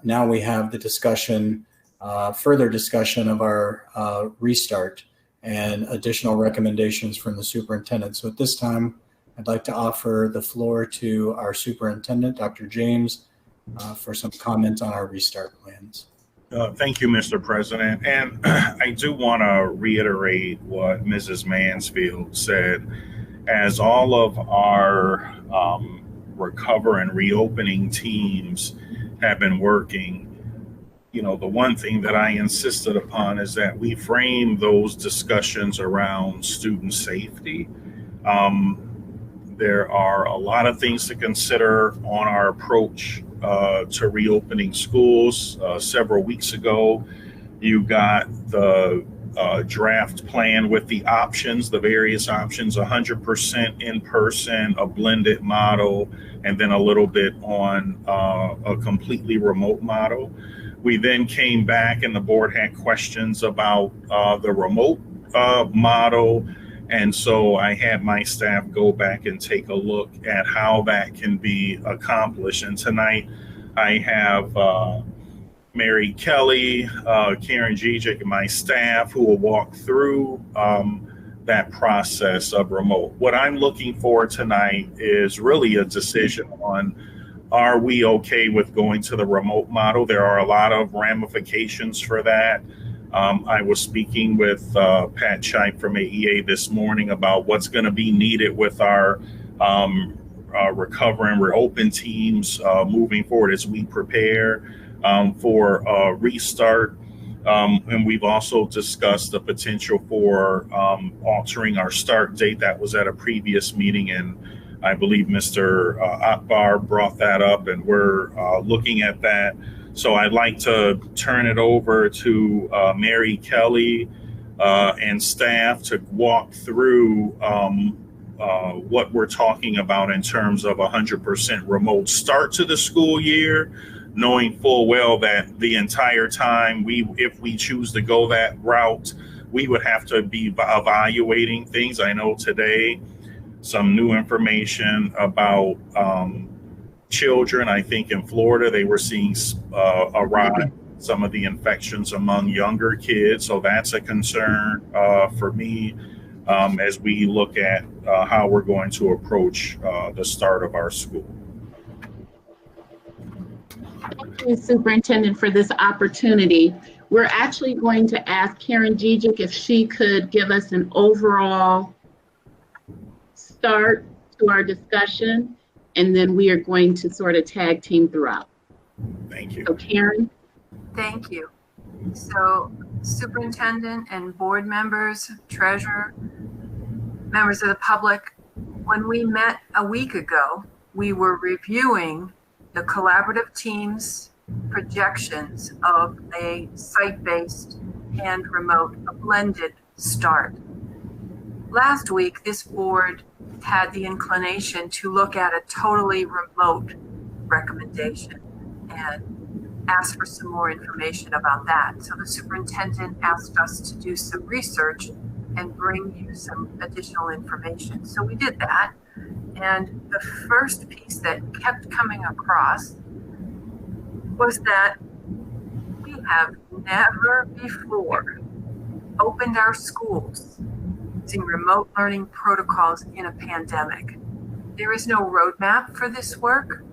now we have the discussion, further discussion of our restart and additional recommendations from the superintendent. So at this time, I'd like to offer the floor to our superintendent, Dr. James, for some comments on our restart plans. Thank you, Mr. President. And I do want to reiterate what Mrs. Mansfield said. As all of our recover and reopening teams have been working, the one thing that I insisted upon is that we frame those discussions around student safety. There are a lot of things to consider on our approach to reopening schools. Several weeks ago, you got the draft plan with the options, the various options, 100% in person, a blended model, and then a little bit on a completely remote model. We then came back and the board had questions about the remote model. And so I had my staff go back and take a look at how that can be accomplished. And tonight I have Mary Kelly, Karen Gijic, and my staff who will walk through that process of remote. What I'm looking for tonight is really a decision on, are we okay with going to the remote model? There are a lot of ramifications for that. I was speaking with Pat Scheib from AEA this morning about what's going to be needed with our recover and reopen teams moving forward as we prepare for a restart. And we've also discussed the potential for altering our start date. That was at a previous meeting, and I believe Mr. Akbar brought that up, and we're looking at that. So I'd like to turn it over to Mary Kelly and staff to walk through what we're talking about in terms of 100% remote start to the school year, knowing full well that the entire time if we choose to go that route, we would have to be evaluating things. I know today some new information about children. I think in Florida, they were seeing a rise in some of the infections among younger kids. So that's a concern for me as we look at how we're going to approach the start of our school. Thank you, Superintendent, for this opportunity. We're actually going to ask Karen Gijic if she could give us an overall start to our discussion, and then we are going to sort of tag team throughout. Thank you. So Karen. Thank you. So Superintendent and board members, treasurer, members of the public, when we met a week ago, we were reviewing the collaborative team's projections of a site-based and remote, a blended start. Last week, this board had the inclination to look at a totally remote recommendation and ask for some more information about that. So the superintendent asked us to do some research and bring you some additional information. So we did that. And the first piece that kept coming across was that we have never before opened our schools using remote learning protocols in a pandemic. There is no roadmap for this work.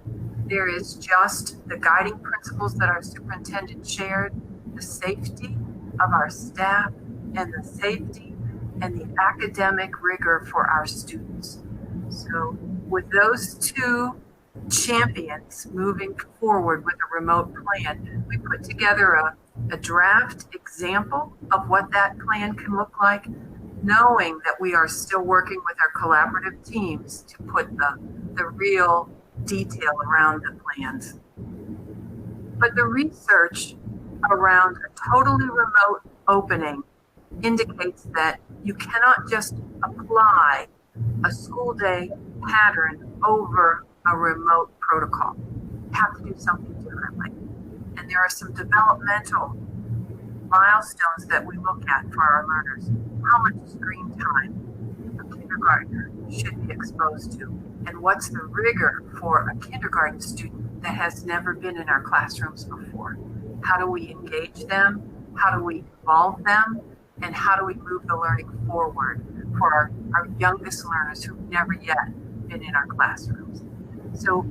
There is just the guiding principles that our superintendent shared, the safety of our staff and the safety and the academic rigor for our students. So with those two champions moving forward with a remote plan, we put together a draft example of what that plan can look like, knowing that we are still working with our collaborative teams to put the real detail around the plans. But the research around a totally remote opening indicates that you cannot just apply a school day pattern over a remote protocol. You have to do something differently. And there are some developmental milestones that we look at for our learners. How much screen time a kindergartner should be exposed to, and what's the rigor for a kindergarten student that has never been in our classrooms before? How do we engage them? How do we involve them? And how do we move the learning forward for our youngest learners who've never yet been in our classrooms? So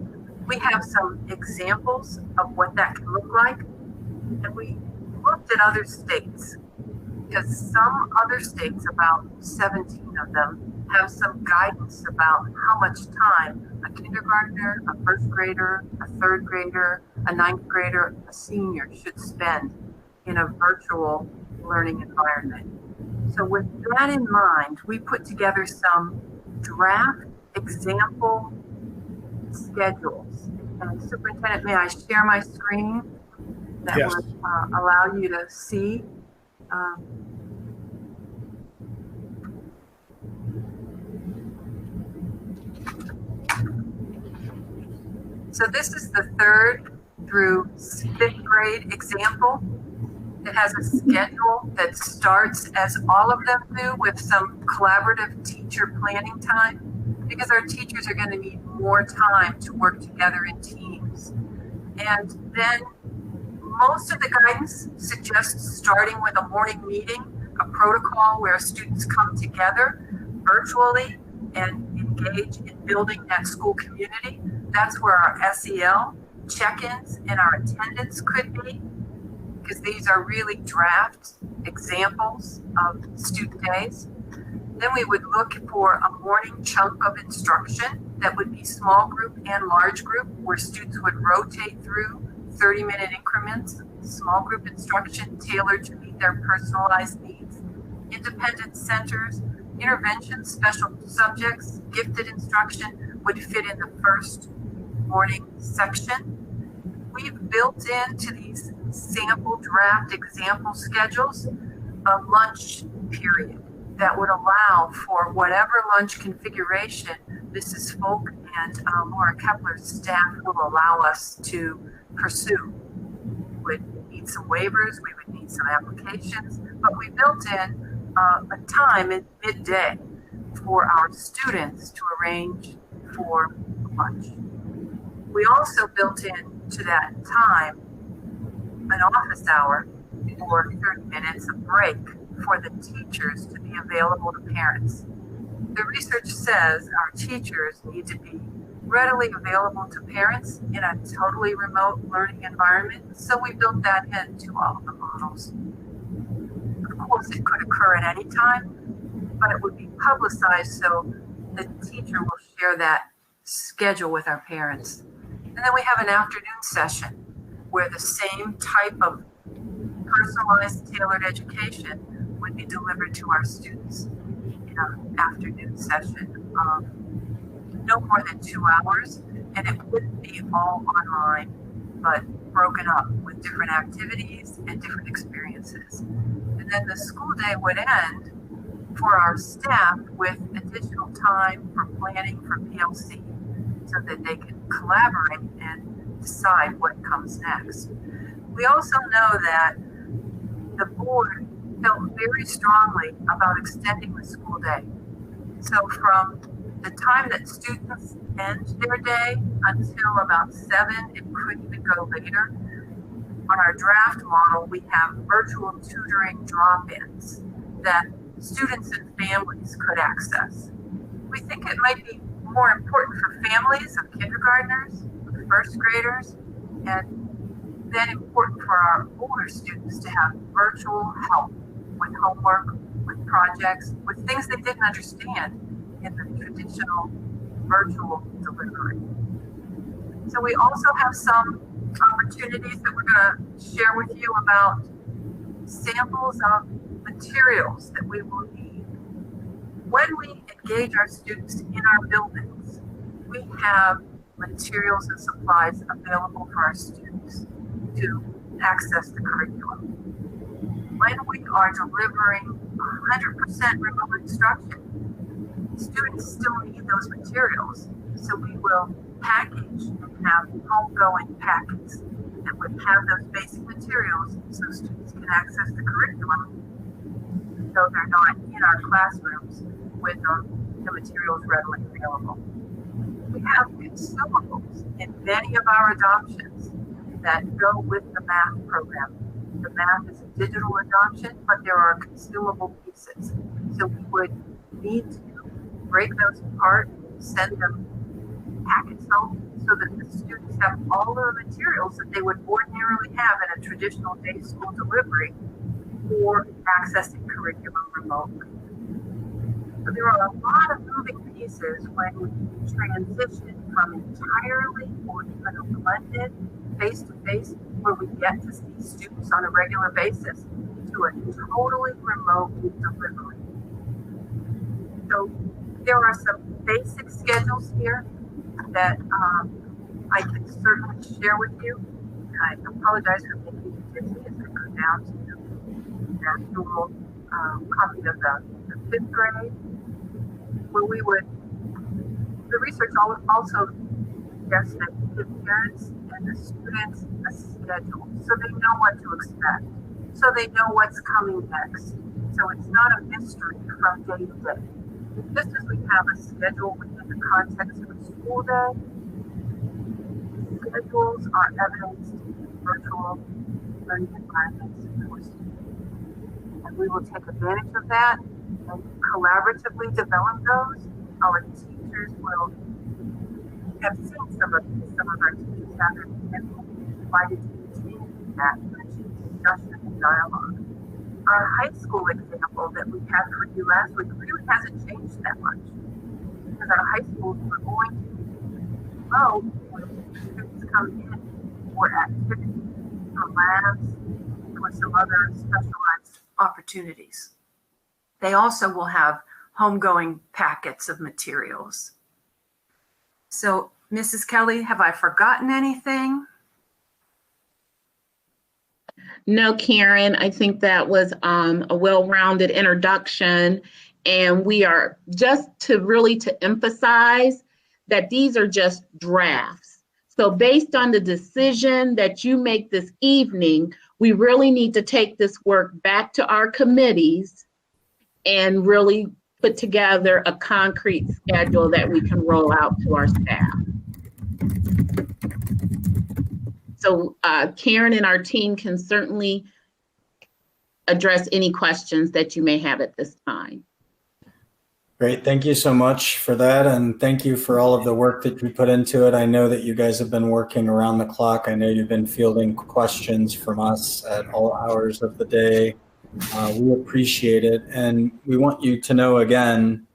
we have some examples of what that can look like. And we looked at other states, because some other states, about 17 of them, have some guidance about how much time a kindergartner, a first grader, a third grader, a ninth grader, a senior should spend in a virtual learning environment. So with that in mind, we put together some draft example schedules. And Superintendent, may I share my screen? That Yes. would allow you to see. So this is the 3rd through 5th grade example. It has a schedule that starts, as all of them do, with some collaborative teacher planning time, because our teachers are going to need more time to work together in teams. And then most of the guidance suggests starting with a morning meeting, a protocol where students come together virtually and engage in building that school community. That's where our SEL check-ins and our attendance could be, because these are really draft examples of student days. Then we would look for a morning chunk of instruction that would be small group and large group, where students would rotate through 30-minute increments, small group instruction tailored to meet their personalized needs, independent centers, interventions, special subjects, gifted instruction would fit in the first morning section. We've built into these sample draft example schedules a lunch period that would allow for whatever lunch configuration Mrs. Folk and Laura Kepler's staff will allow us to pursue. We would need some waivers, we would need some applications, but we built in a time at midday for our students to arrange for lunch. We also built in to that time an office hour or 30 minutes of break for the teachers to be available to parents. The research says our teachers need to be readily available to parents in a totally remote learning environment, so we built that into all of the models. Of course, it could occur at any time, but it would be publicized so the teacher will share that schedule with our parents. And then we have an afternoon session where the same type of personalized, tailored education would be delivered to our students in an afternoon session. No more than 2 hours, and it wouldn't be all online, but broken up with different activities and different experiences. And then the school day would end for our staff with additional time for planning for PLC so that they can collaborate and decide what comes next. We also know that the board felt very strongly about extending the school day. So from the time that students end their day until about 7, it could even go later. On our draft model, we have virtual tutoring drop-ins that students and families could access. We think it might be more important for families of kindergartners, of first graders, and then important for our older students to have virtual help with homework, with projects, with things they didn't understand in the traditional virtual delivery. So we also have some opportunities that we're going to share with you about samples of materials that we will need. When we engage our students in our buildings, we have materials and supplies available for our students to access the curriculum. When we are delivering 100% remote instruction, students still need those materials, so we will package and have homegoing packets that would have those basic materials so students can access the curriculum, though they're not in our classrooms with the materials readily available. We have consumables in many of our adoptions that go with the math program. The math is a digital adoption, but there are consumable pieces. So we would need to break those apart, send them packets home so that the students have all the materials that they would ordinarily have in a traditional day school delivery for accessing curriculum remotely. So there are a lot of moving pieces when we transition from entirely or even a blended face-to-face where we get to see students on a regular basis to a totally remote delivery. So there are some basic schedules here that I can certainly share with you. And I apologize for making you dizzy as I go down to the actual copy of the fifth grade, where we would, the research also suggests that we give parents and the students a schedule so they know what to expect, so they know what's coming next. So it's not a mystery from day to day. Just as we have a schedule within the context of a school day, schedules are evidenced in virtual learning environments for students. And we will take advantage of that and collaboratively develop those. Our teachers will have seen some of our teachers have it, and will be invited to continue that discussion and dialogue. Our high school example that we had for you last week really hasn't changed that much, because our high schools were going to grow when students come in for activities, for labs, for some other specialized opportunities. They also will have homegoing packets of materials. So, Mrs. Kelly, have I forgotten anything? No, Karen, I think that was a well-rounded introduction. And we are just to emphasize that these are just drafts. So based on the decision that you make this evening, we really need to take this work back to our committees and really put together a concrete schedule that we can roll out to our staff. So Karen and our team can certainly address any questions that you may have at this time. Great. Thank you so much for that. And thank you for all of the work that you put into it. I know that you guys have been working around the clock. I know you've been fielding questions from us at all hours of the day. We appreciate it. And we want you to know again,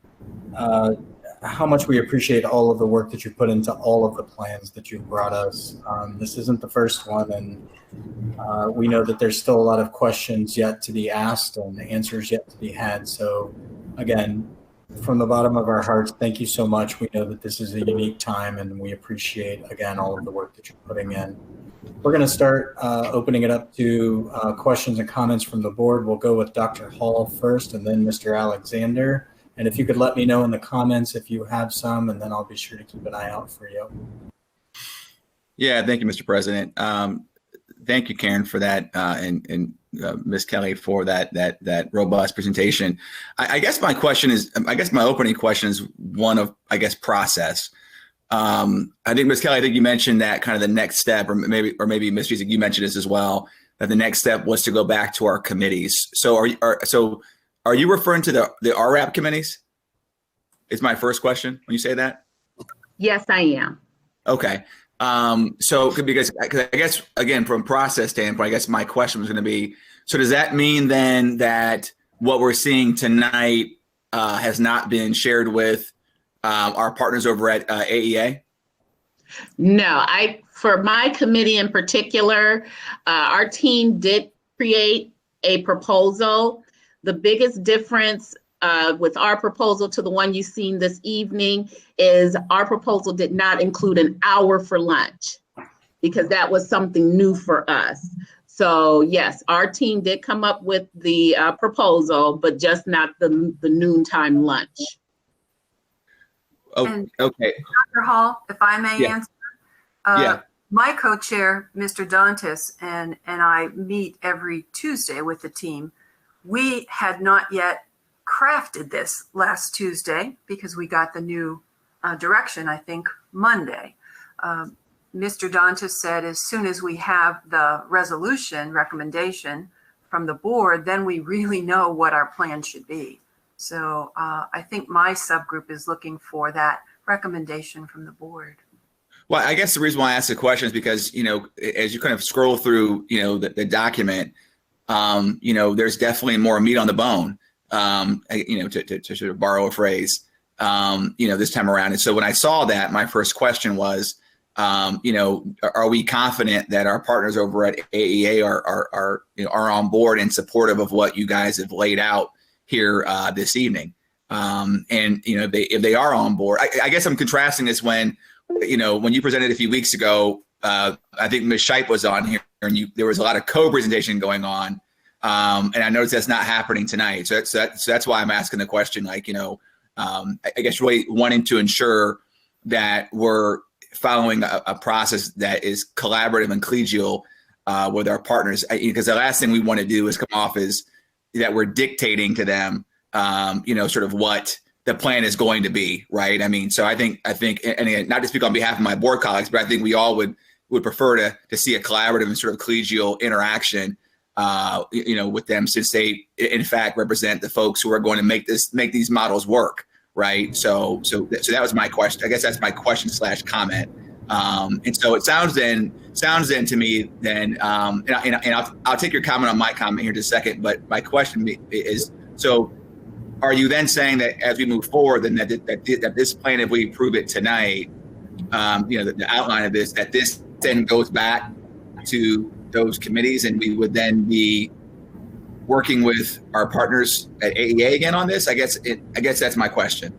how much we appreciate all of the work that you put into all of the plans that you've brought us. This isn't the first one, and we know that there's still a lot of questions yet to be asked and answers yet to be had. So again, from the bottom of our hearts, thank you so much. We know that this is a unique time, and we appreciate, again, all of the work that you're putting in. We're going to start opening it up to questions and comments from the board. We'll go with Dr. Hall first, and then Mr. Alexander. And if you could let me know in the comments if you have some, and then I'll be sure to keep an eye out for you. Yeah, thank you, Mr. President. Thank you, Karen, for that, and Ms. Kelly for that robust presentation. I guess my opening question is one of, process. I think, Ms. Kelly, you mentioned that kind of the next step, or maybe Ms. Giesecke, you mentioned this as well, that the next step was to go back to our committees. So are you referring to the RRAP committees? Is my first question when you say that? Yes, I am. Okay. So because I guess, again, from process standpoint, I guess my question was going to be, so does that mean then that what we're seeing tonight has not been shared with our partners over at AEA? No, for my committee in particular, our team did create a proposal. The biggest difference with our proposal to the one you've seen this evening is our proposal did not include an hour for lunch, because that was something new for us. So yes, our team did come up with the proposal, but just not the noontime lunch. Oh, And okay. Dr. Hall, if I may answer. Yeah. My co-chair, Mr. Dantas, and I meet every Tuesday with the team. We had not yet crafted this last Tuesday because we got the new direction, I think, Monday. Mr. Dantas said as soon as we have the resolution recommendation from the board, then we really know what our plan should be. So I think my subgroup is looking for that recommendation from the board. Well, I guess the reason why I asked the question is because, as you kind of scroll through, the document, there's definitely more meat on the bone, to sort of borrow a phrase, this time around. And so when I saw that, my first question was, are we confident that our partners over at AEA are on board and supportive of what you guys have laid out here this evening? And if they are on board, I guess I'm contrasting this when you presented a few weeks ago. I think Ms. Shipe was on here, and there was a lot of co-presentation going on, and I noticed that's not happening tonight. So that's why I'm asking the question. I guess really wanting to ensure that we're following a process that is collaborative and collegial with our partners, because the last thing we want to do is come off as that we're dictating to them, sort of what the plan is going to be, right? I mean, so I think, and again, not to speak on behalf of my board colleagues, but I think we all would prefer to see a collaborative and sort of collegial interaction, with them, since they, in fact, represent the folks who are going to make these models work. Right. So that was my question. I guess that's my question / comment. And so it sounds then to me then, and I'll take your comment on my comment here in just a second. But my question is, so are you then saying that as we move forward, then that this plan, if we approve it tonight, the outline of this, that this then goes back to those committees, and we would then be working with our partners at AEA again on this? I guess that's my question.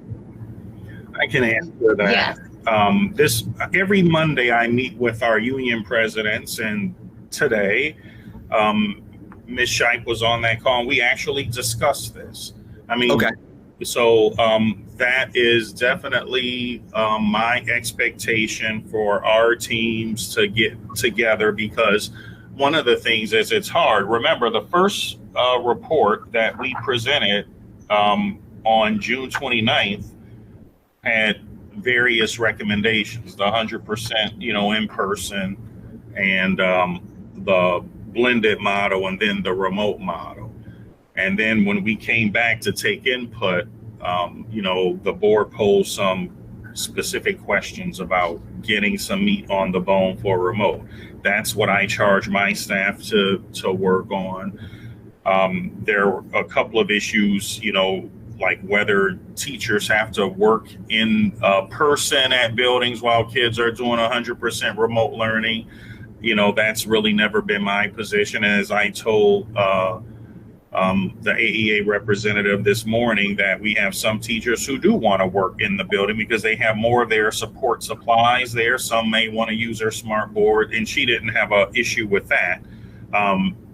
I can answer that. Yes. Every Monday I meet with our union presidents, and today Ms. Shipe was on that call, and we actually discussed this. I mean, okay. So that is definitely my expectation for our teams to get together, because one of the things is it's hard. Remember, the first report that we presented on June 29th had various recommendations, the 100%, in person, and the blended model, and then the remote model. And then when we came back to take input, the board posed some specific questions about getting some meat on the bone for remote. That's what I charge my staff to work on. There are a couple of issues, like whether teachers have to work in person at buildings while kids are doing 100% remote learning. That's really never been my position. As I told the AEA representative this morning, that we have some teachers who do want to work in the building because they have more of their support supplies there. Some may want to use their smart board, and she didn't have an issue with that.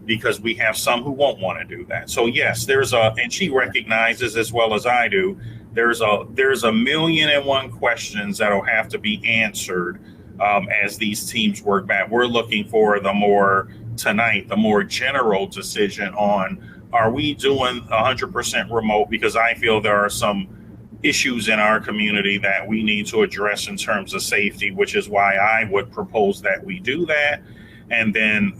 Because we have some who won't want to do that. So yes, and she recognizes as well as I do, there's a 1,000,001 questions that'll have to be answered as these teams work back. We're looking for the more general decision on, are we doing 100% remote? Because I feel there are some issues in our community that we need to address in terms of safety, which is why I would propose that we do that. And then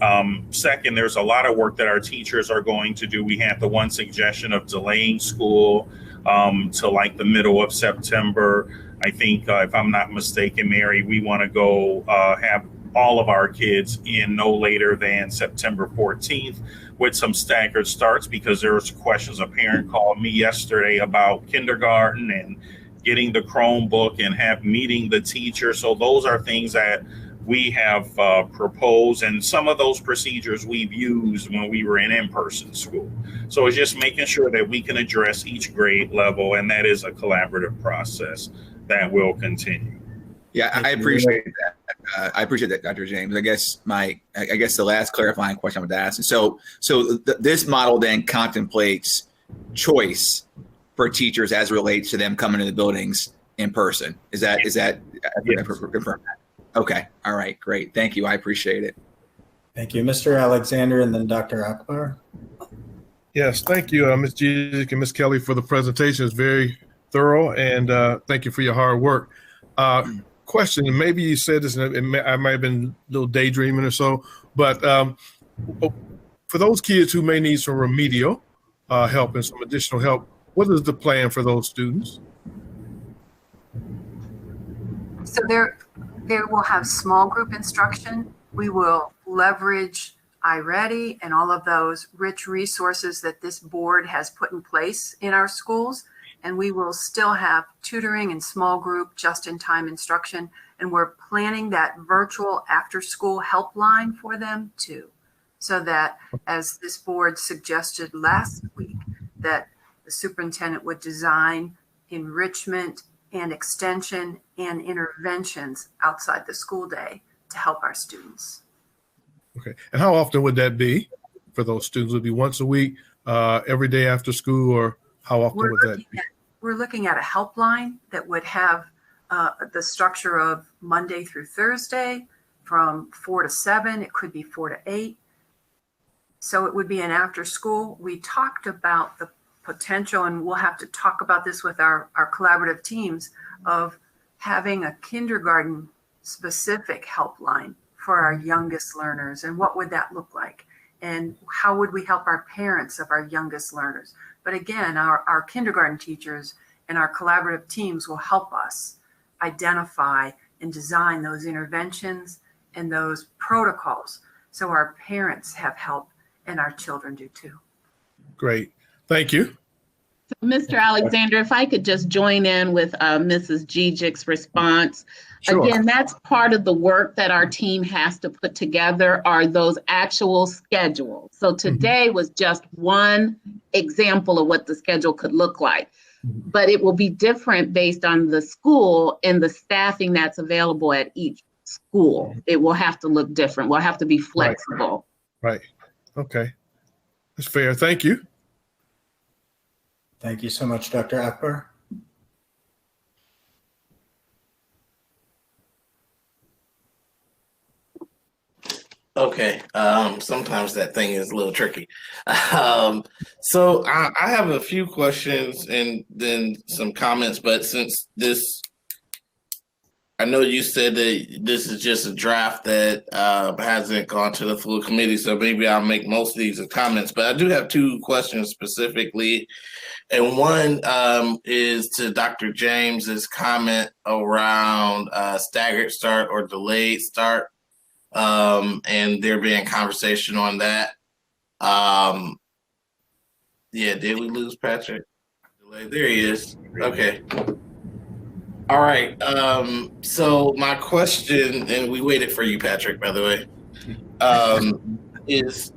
second, there's a lot of work that our teachers are going to do. We have the one suggestion of delaying school to like the middle of September. I think if I'm not mistaken, Mary, we want to go have all of our kids in no later than September 14th with some staggered starts, because there was questions. A parent called me yesterday about kindergarten and getting the Chromebook and meeting the teacher. So those are things that we have proposed, and some of those procedures we've used when we were in-person school. So it's just making sure that we can address each grade level, and that is a collaborative process that will continue. Yeah, I appreciate that. I appreciate that, Dr. James. I guess the last clarifying question I would ask. So this model then contemplates choice for teachers as it relates to them coming to the buildings in person. Is that Yes. confirmed? Okay. All right. Great. Thank you. I appreciate it. Thank you, Mr. Alexander, and then Dr. Akbar. Yes, thank you, Ms. Gizik and Ms. Kelly, for the presentation. It's very thorough, and thank you for your hard work. question, and maybe you said this, and I might have been a little daydreaming or so, but for those kids who may need some remedial help and some additional help, what is the plan for those students? So they will have small group instruction. We will leverage iReady and all of those rich resources that this board has put in place in our schools. And we will still have tutoring and small group just-in-time instruction. And we're planning that virtual after-school helpline for them too. So that, as this board suggested last week, that the superintendent would design enrichment and extension and interventions outside the school day to help our students. Okay. And how often would that be for those students? Would it be once a week, every day after school, or how often would that be? We're looking at a helpline that would have the structure of Monday through Thursday from 4 to 7. It could be 4 to 8. So it would be an after school. We talked about the potential, and we'll have to talk about this with our collaborative teams, of having a kindergarten specific helpline for our youngest learners. And what would that look like? And how would we help our parents of our youngest learners? But again, our kindergarten teachers and our collaborative teams will help us identify and design those interventions and those protocols so our parents have help and our children do too. Great. Thank you. Mr. Alexander, if I could just join in with Mrs. Gijic's response. Sure. Again, that's part of the work that our team has to put together, are those actual schedules. So today was just one example of what the schedule could look like, but it will be different based on the school and the staffing that's available at each school. It will have to look different. We'll have to be flexible. Right. Okay. That's fair. Thank you. Thank you so much, Dr. Akbar. Okay. Sometimes that thing is a little tricky. So I have a few questions and then some comments, but since I know you said that this is just a draft that hasn't gone to the full committee, so maybe I'll make most of these as comments, but I do have two questions specifically. And one is to Dr. James's comment around staggered start or delayed start. And there being conversation on that. Yeah, did we lose Patrick? There he is. Okay. All right. So my question, and we waited for you, Patrick, by the way, is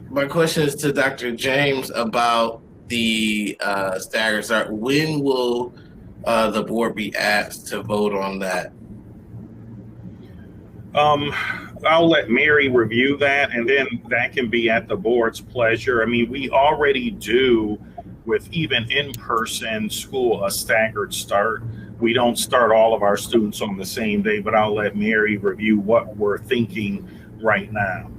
my question is to Dr. James about the staggered start. When will the board be asked to vote on that? I'll let Mary review that, and then that can be at the board's pleasure. I mean, we already do with even in-person school a staggered start. We don't start all of our students on the same day, but I'll let Mary review what we're thinking right now.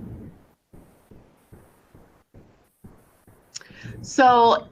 So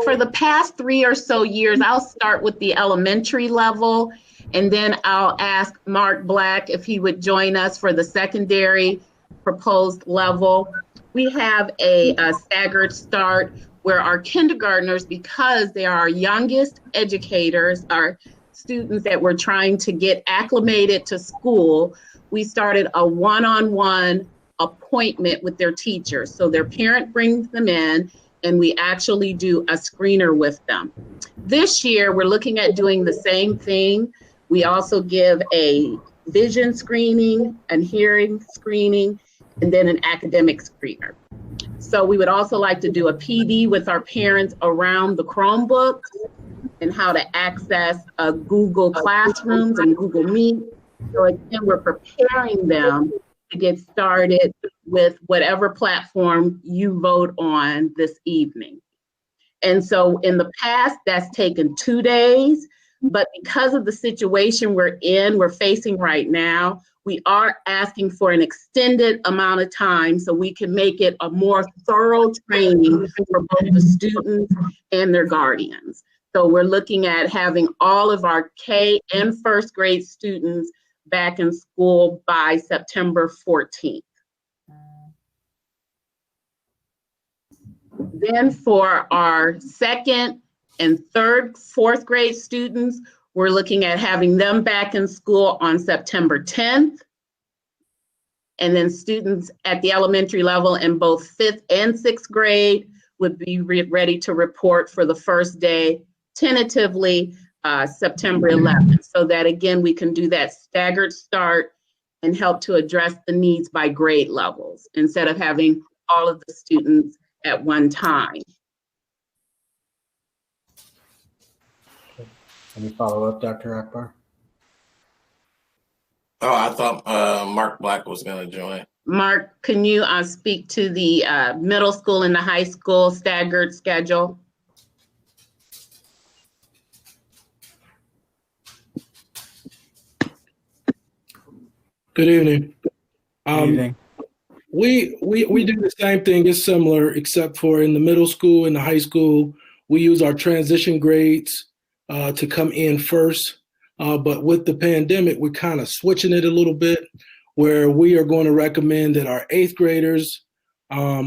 for the past 3 or so years, I'll start with the elementary level, and then I'll ask Mark Black if he would join us for the secondary proposed level. We have a staggered start where our kindergartners, because they are our youngest educators, our students that we're trying to get acclimated to school, we started a one-on-one appointment with their teachers. So their parent brings them in, and we actually do a screener with them. This year, we're looking at doing the same thing. We also give a vision screening and hearing screening, and then an academic screener. So we would also like to do a PD with our parents around the Chromebooks and how to access Google Classrooms and Google Meet. So again, we're preparing them to get started with whatever platform you vote on this evening. And so in the past, that's taken 2 days, but because of the situation we're facing right now, we are asking for an extended amount of time so we can make it a more thorough training for both the students and their guardians. So we're looking at having all of our K and first grade students back in school by September 14th. Then for our second and third, fourth grade students, we're looking at having them back in school on September 10th. And then students at the elementary level in both fifth and sixth grade would be ready to report for the first day, tentatively September 11th. So that again, we can do that staggered start and help to address the needs by grade levels instead of having all of the students at one time. Any follow-up, Dr. Akbar? Oh, I thought Mark Black was going to join. Mark, can you speak to the middle school and the high school staggered schedule? Good evening. Good evening. We do the same thing. It's similar, except for in the middle school and the high school, we use our transition grades to come in first. But with the pandemic, we're kind of switching it a little bit, where we are going to recommend that our eighth graders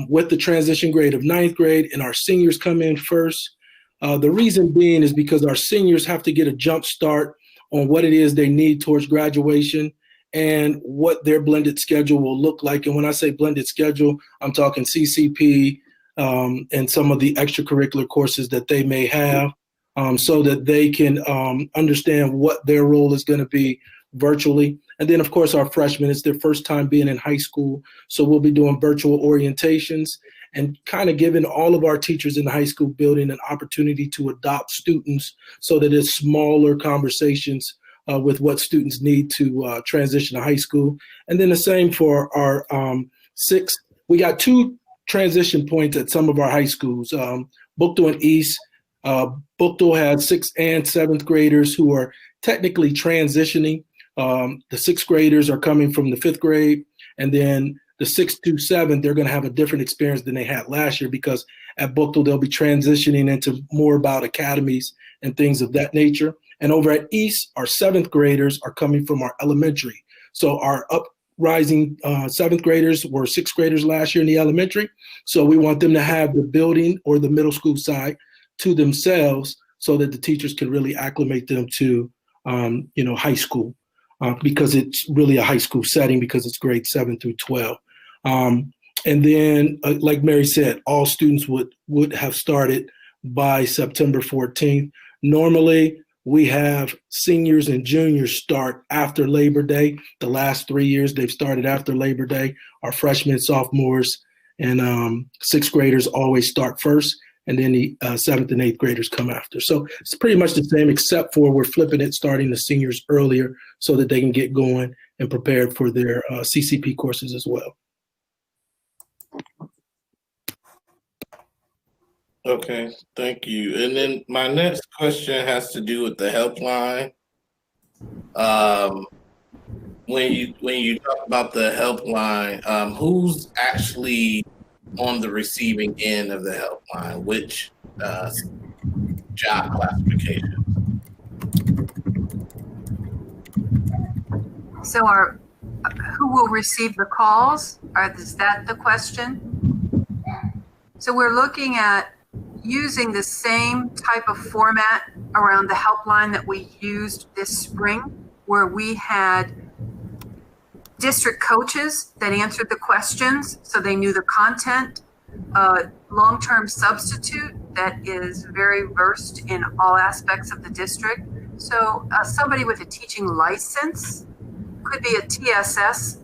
with the transition grade of ninth grade and our seniors come in first. The reason being is because our seniors have to get a jump start on what it is they need towards graduation and what their blended schedule will look like. And when I say blended schedule, I'm talking CCP and some of the extracurricular courses that they may have, so that they can understand what their role is going to be virtually. And then, of course, our freshmen, it's their first time being in high school. So we'll be doing virtual orientations and kind of giving all of our teachers in the high school building an opportunity to adopt students so that it's smaller conversations with what students need to transition to high school. And then the same for our sixth. We got two transition points at some of our high schools. Buchtel and East. Buchtel has sixth and seventh graders who are technically transitioning. The sixth graders are coming from the fifth grade, and then the sixth to seventh, they're going to have a different experience than they had last year, because at Buchtel, they'll be transitioning into more about academies and things of that nature. And over at East, our seventh graders are coming from our elementary. So our uprising seventh graders were sixth graders last year in the elementary. So we want them to have the building or the middle school side to themselves so that the teachers can really acclimate them to, high school, because it's really a high school setting because it's grades 7 through 12. And then, like Mary said, all students would have started by September 14th. Normally, we have seniors and juniors start after Labor Day. The last 3 years, they've started after Labor Day. Our freshmen, sophomores, and sixth graders always start first, and then the seventh and eighth graders come after. So it's pretty much the same, except for we're flipping it, starting the seniors earlier so that they can get going and prepared for their CCP courses as well. Okay, thank you. And then my next question has to do with the helpline. When you talk about the helpline, who's actually on the receiving end of the helpline? Which job classification? So who will receive the calls? Is that the question? So we're looking at using the same type of format around the helpline that we used this spring, where we had district coaches that answered the questions so they knew the content, long-term substitute that is very versed in all aspects of the district. So somebody with a teaching license could be a TSS,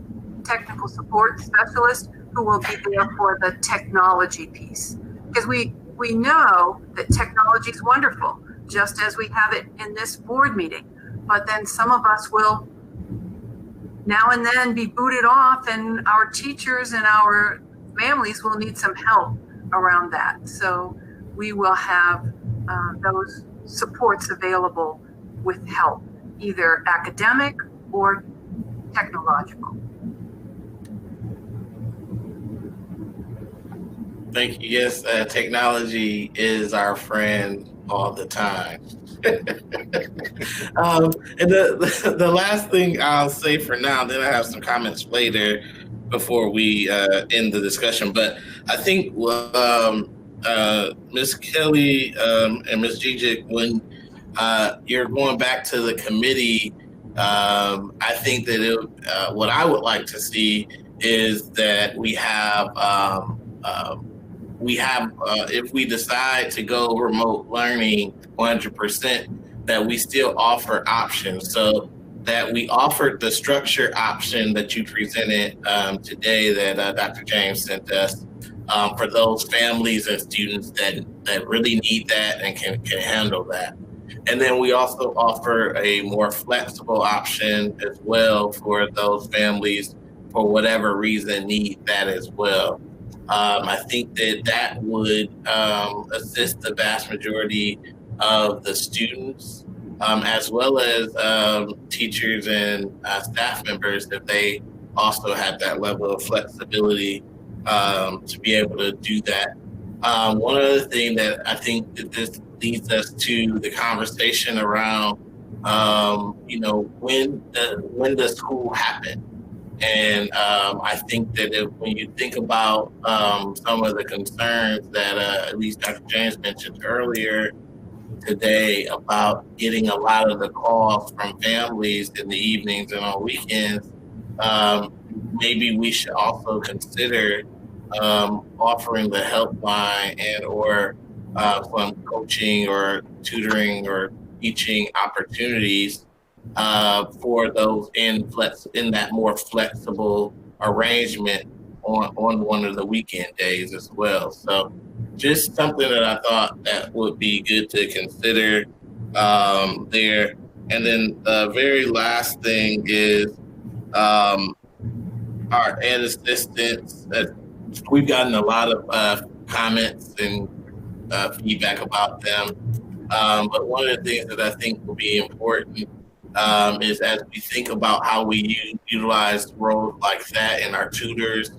technical support specialist, who will be there for the technology piece. Because we know that technology is wonderful, just as we have it in this board meeting. But then some of us will now and then be booted off, and our teachers and our families will need some help around that. So we will have those supports available with help, either academic or technological. Thank you. Yes, technology is our friend all the time. And the last thing I'll say for now, then I have some comments later before we end the discussion. But I think Ms. Kelly and Ms. Gigic, when you're going back to the committee, I think that what I would like to see is that we have if we decide to go remote learning 100%, that we still offer options. So that we offered the structure option that you presented today that Dr. James sent us for those families and students that really need that and can handle that. And then we also offer a more flexible option as well for those families for whatever reason need that as well. I think that would assist the vast majority of the students, as well as teachers and staff members, if they also have that level of flexibility to be able to do that. One other thing that I think that this leads us to the conversation around, when does school happen? And I think that when you think about some of the concerns that at least Dr. James mentioned earlier today about getting a lot of the calls from families in the evenings and on weekends, maybe we should also consider offering the helpline and or some coaching or tutoring or teaching opportunities for those in that more flexible arrangement on one of the weekend days as well. So just something that I thought that would be good to consider there. And then the very last thing is our ed assistants. We've gotten a lot of comments and feedback about them. But one of the things that I think will be important is as we think about how we utilize roles like that in our tutors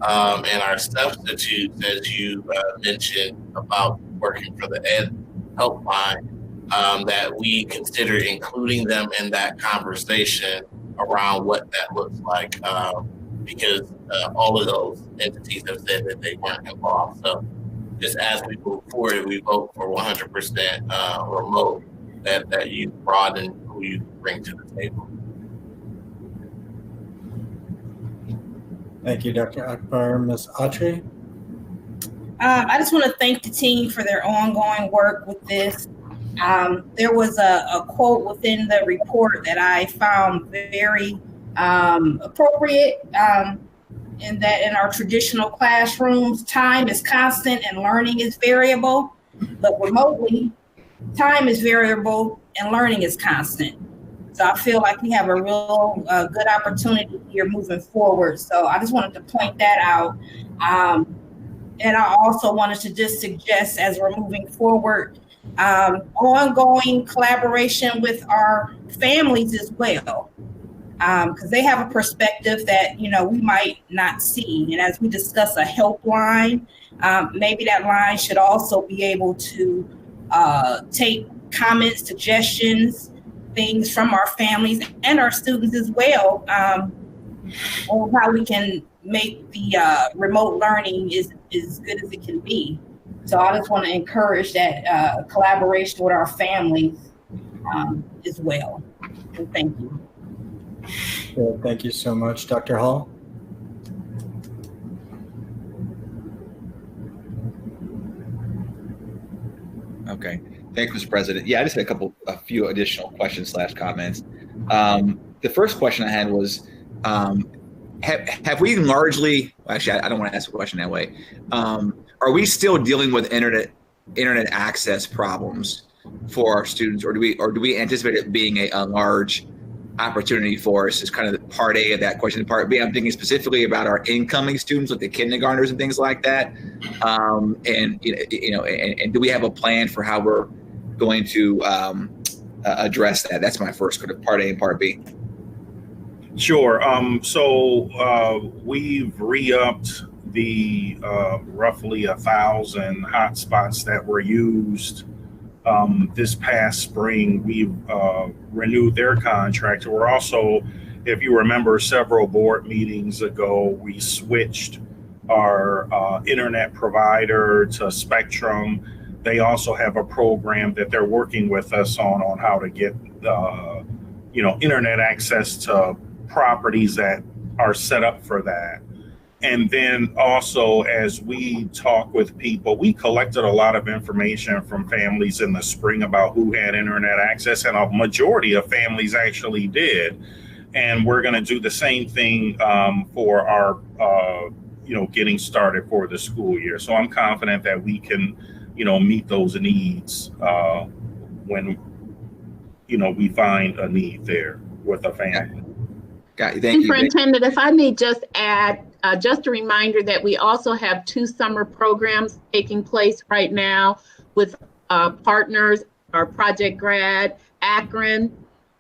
and our substitutes, as you mentioned about working for the ed helpline, that we consider including them in that conversation around what that looks like, because all of those entities have said that they weren't involved. So just as we move forward, we vote for 100% remote, that you broaden who you bring to the table. Thank you, Dr. Akbar. Ms. Autry? I just want to thank the team for their ongoing work with this. There was a quote within the report that I found very appropriate, in that in our traditional classrooms, time is constant and learning is variable, but remotely, time is variable and learning is constant. So I feel like we have a real good opportunity here moving forward. So I just wanted to point that out. And I also wanted to just suggest, as we're moving forward, ongoing collaboration with our families as well, because they have a perspective that, we might not see. And as we discuss a helpline, maybe that line should also be able to take comments, suggestions, things from our families and our students as well, on how we can make the remote learning as good as it can be. So I just want to encourage that collaboration with our families as well. And thank you. Good. Thank you so much. Dr. Hall? Okay. Thanks, Mr. President. Yeah, I just had a few additional questions / comments. The first question I had was, have we largely, actually, I don't want to ask a question that way. Are we still dealing with internet access problems for our students, or do we anticipate it being a large opportunity for us? Is kind of part A of that question. Part B, I'm thinking specifically about our incoming students, like the kindergartners and things like that. And do we have a plan for how we're going to address that? That's my first part A and part B. Sure. So we've re-upped the roughly 1,000 hotspots that were used this past spring, we've renewed their contract. We're also, if you remember, several board meetings ago, we switched our internet provider to Spectrum. They also have a program that they're working with us on how to get, internet access to properties that are set up for that. And then also, as we talk with people, we collected a lot of information from families in the spring about who had internet access, and a majority of families actually did. And we're going to do the same thing for our, getting started for the school year. So I'm confident that we can, meet those needs when, we find a need there with a family. Got you. Thank you. Superintendent, if I may just add, just a reminder that we also have 2 summer programs taking place right now with partners, our Project Grad, Akron,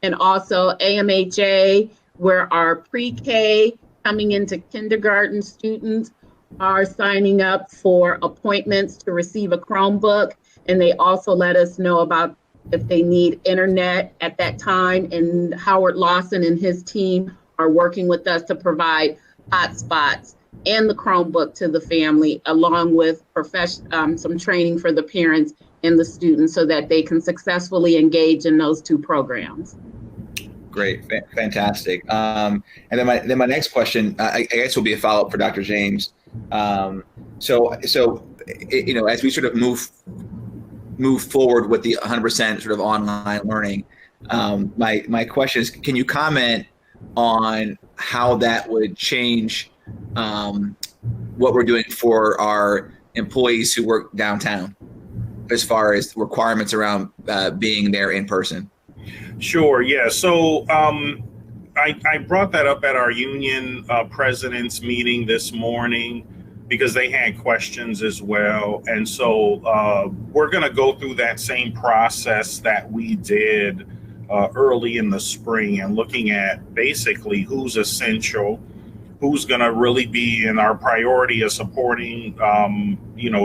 and also AMHA, where our pre-K coming into kindergarten students are signing up for appointments to receive a Chromebook. And they also let us know about if they need internet at that time. And Howard Lawson and his team are working with us to provide hotspots and the Chromebook to the family, along with some training for the parents and the students so that they can successfully engage in those 2 programs. Great, fantastic. And then my next question, I guess, will be a follow-up for Dr. James. So as we sort of move forward with the 100% sort of online learning, my question is, can you comment on how that would change what we're doing for our employees who work downtown, as far as requirements around being there in person? Sure. Yeah. So I brought that up at our union president's meeting this morning because they had questions as well. And so we're going to go through that same process that we did early in the spring, and looking at basically who's essential, who's going to really be in our priority of supporting,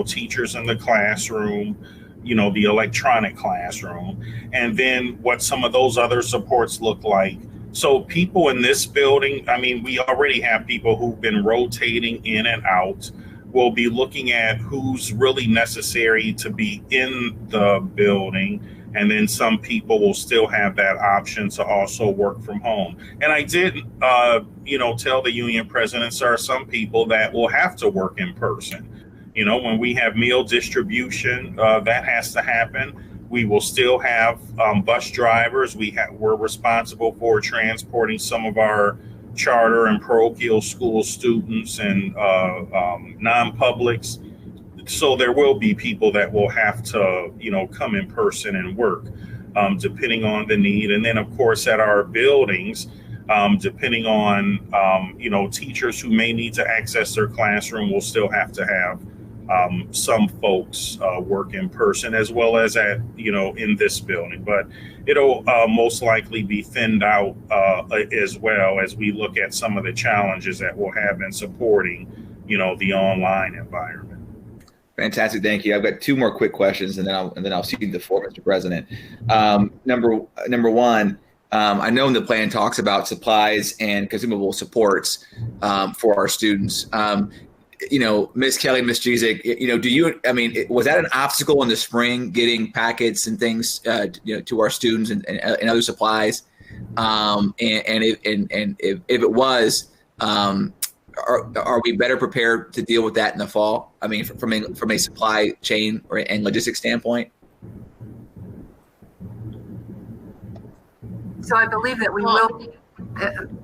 teachers in the classroom, the electronic classroom, and then what some of those other supports look like. So people in this building, we already have people who've been rotating in and out. We'll be looking at who's really necessary to be in the building. And then some people will still have that option to also work from home. And I did, tell the union presidents there are some people that will have to work in person. When we have meal distribution, that has to happen. We will still have bus drivers. We're responsible for transporting some of our charter and parochial school students and non-publics. So there will be people that will have to, come in person and work, depending on the need. And then, of course, at our buildings, depending on, teachers who may need to access their classroom, will still have to have some folks work in person, as well as at, in this building. But it'll most likely be thinned out as well as we look at some of the challenges that we'll have in supporting, the online environment. Fantastic, thank you. I've got 2 more quick questions, and then I'll cede the floor, Mr. President. Number one, I know the plan talks about supplies and consumable supports for our students. Ms. Kelly, Ms. Jezik, was that an obstacle in the spring, getting packets and things, to our students and other supplies? And if it was, are we better prepared to deal with that in the fall? From a supply chain and logistics standpoint? So I believe that we will.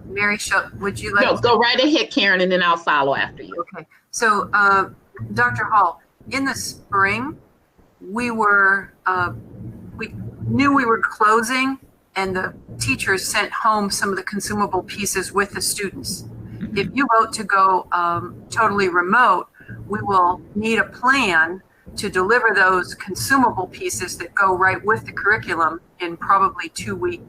Mary, would you like? No, go right ahead, Karen, and then I'll follow after you. Okay. So, Dr. Hall, in the spring, we knew we were closing, and the teachers sent home some of the consumable pieces with the students. If you vote to go totally remote, we will need a plan to deliver those consumable pieces that go right with the curriculum in probably 2-week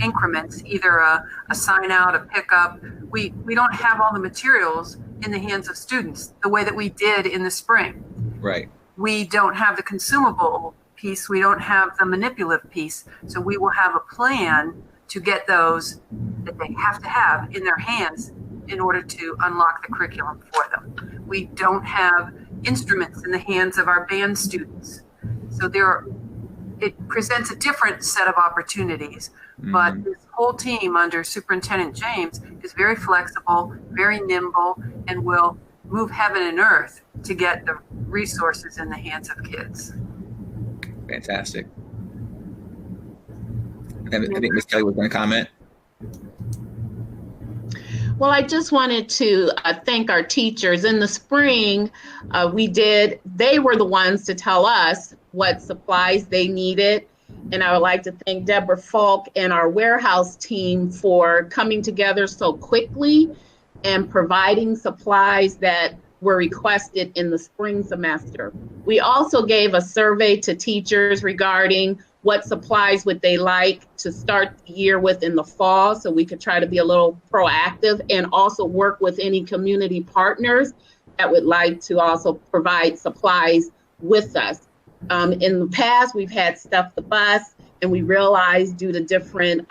increments, either a sign out, a pickup. We don't have all the materials in the hands of students the way that we did in the spring. Right. We don't have the consumable piece, we don't have the manipulative piece. So we will have a plan to get those that they have to have in their hands in order to unlock the curriculum for them. We don't have instruments in the hands of our band students. So it presents a different set of opportunities. But this whole team under Superintendent James is very flexible, very nimble, and will move heaven and earth to get the resources in the hands of kids. Fantastic. And I think Ms. Kelly was going to comment. Well, I just wanted to thank our teachers. In the spring, they were the ones to tell us what supplies they needed. And I would like to thank Deborah Falk and our warehouse team for coming together so quickly and providing supplies that were requested in the spring semester. We also gave a survey to teachers regarding what supplies would they like to start the year with in the fall, so we could try to be a little proactive and also work with any community partners that would like to also provide supplies with us. In the past, we've had Stuff the Bus, and we realized due to different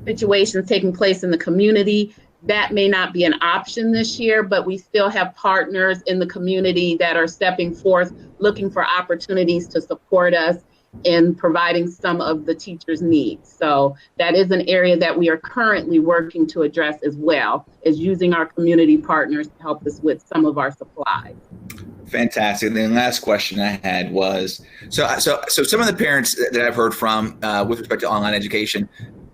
situations taking place in the community, that may not be an option this year, but we still have partners in the community that are stepping forth, looking for opportunities to support us in providing some of the teachers' needs. So that is an area that we are currently working to address, as well as using our community partners to help us with some of our supplies. Fantastic. And then last question I had was, so some of the parents that I've heard from with respect to online education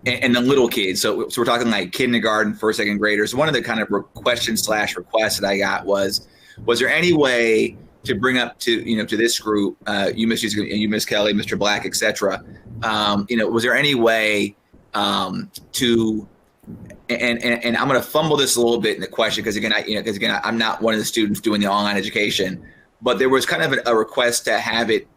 and the little kids, so we're talking like kindergarten, first, second graders. One of the kind of requests that I got was there any way to bring up to this group, you, Miss Kelly, Mr. Black, et cetera, was there any way to, and I'm going to fumble this a little bit in the question because again, I'm not one of the students doing the online education, but there was kind of a request to have it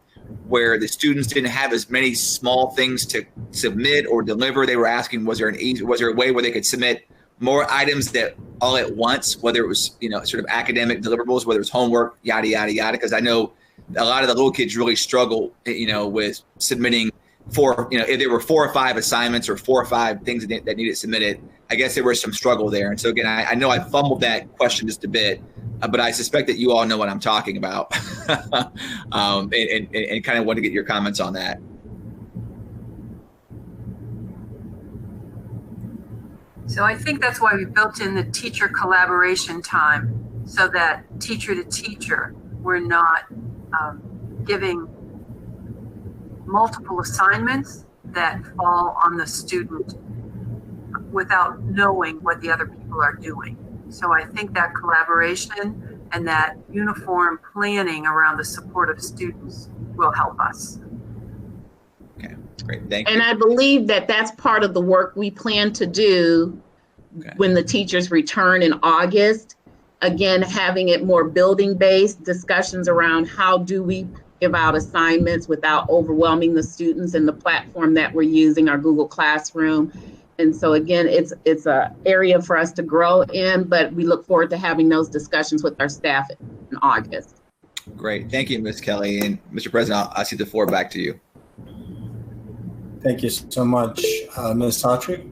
where the students didn't have as many small things to submit or deliver. They were asking, was there a way where they could submit more items that all at once, whether it was, sort of academic deliverables, whether it's homework, yada, yada, yada. Because I know a lot of the little kids really struggle, with submitting if there were 4 or 5 assignments or 4 or 5 things that needed submitted. I guess there was some struggle there. And so again, I know I fumbled that question just a bit, but I suspect that you all know what I'm talking about, and kind of want to get your comments on that. So I think that's why we built in the teacher collaboration time, so that teacher to teacher, we're not giving multiple assignments that fall on the student without knowing what the other people are doing. So I think that collaboration and that uniform planning around the support of students will help us. Okay, great, thank you. And I believe that that's part of the work we plan to do when the teachers return in August. Again, having it more building-based discussions around how do we give out assignments without overwhelming the students, and the platform that we're using, our Google Classroom. And so again, it's an area for us to grow in, but we look forward to having those discussions with our staff in August. Great, thank you, Ms. Kelly. And Mr. President, I'll cede the floor back to you. Thank you so much. Ms. Autry?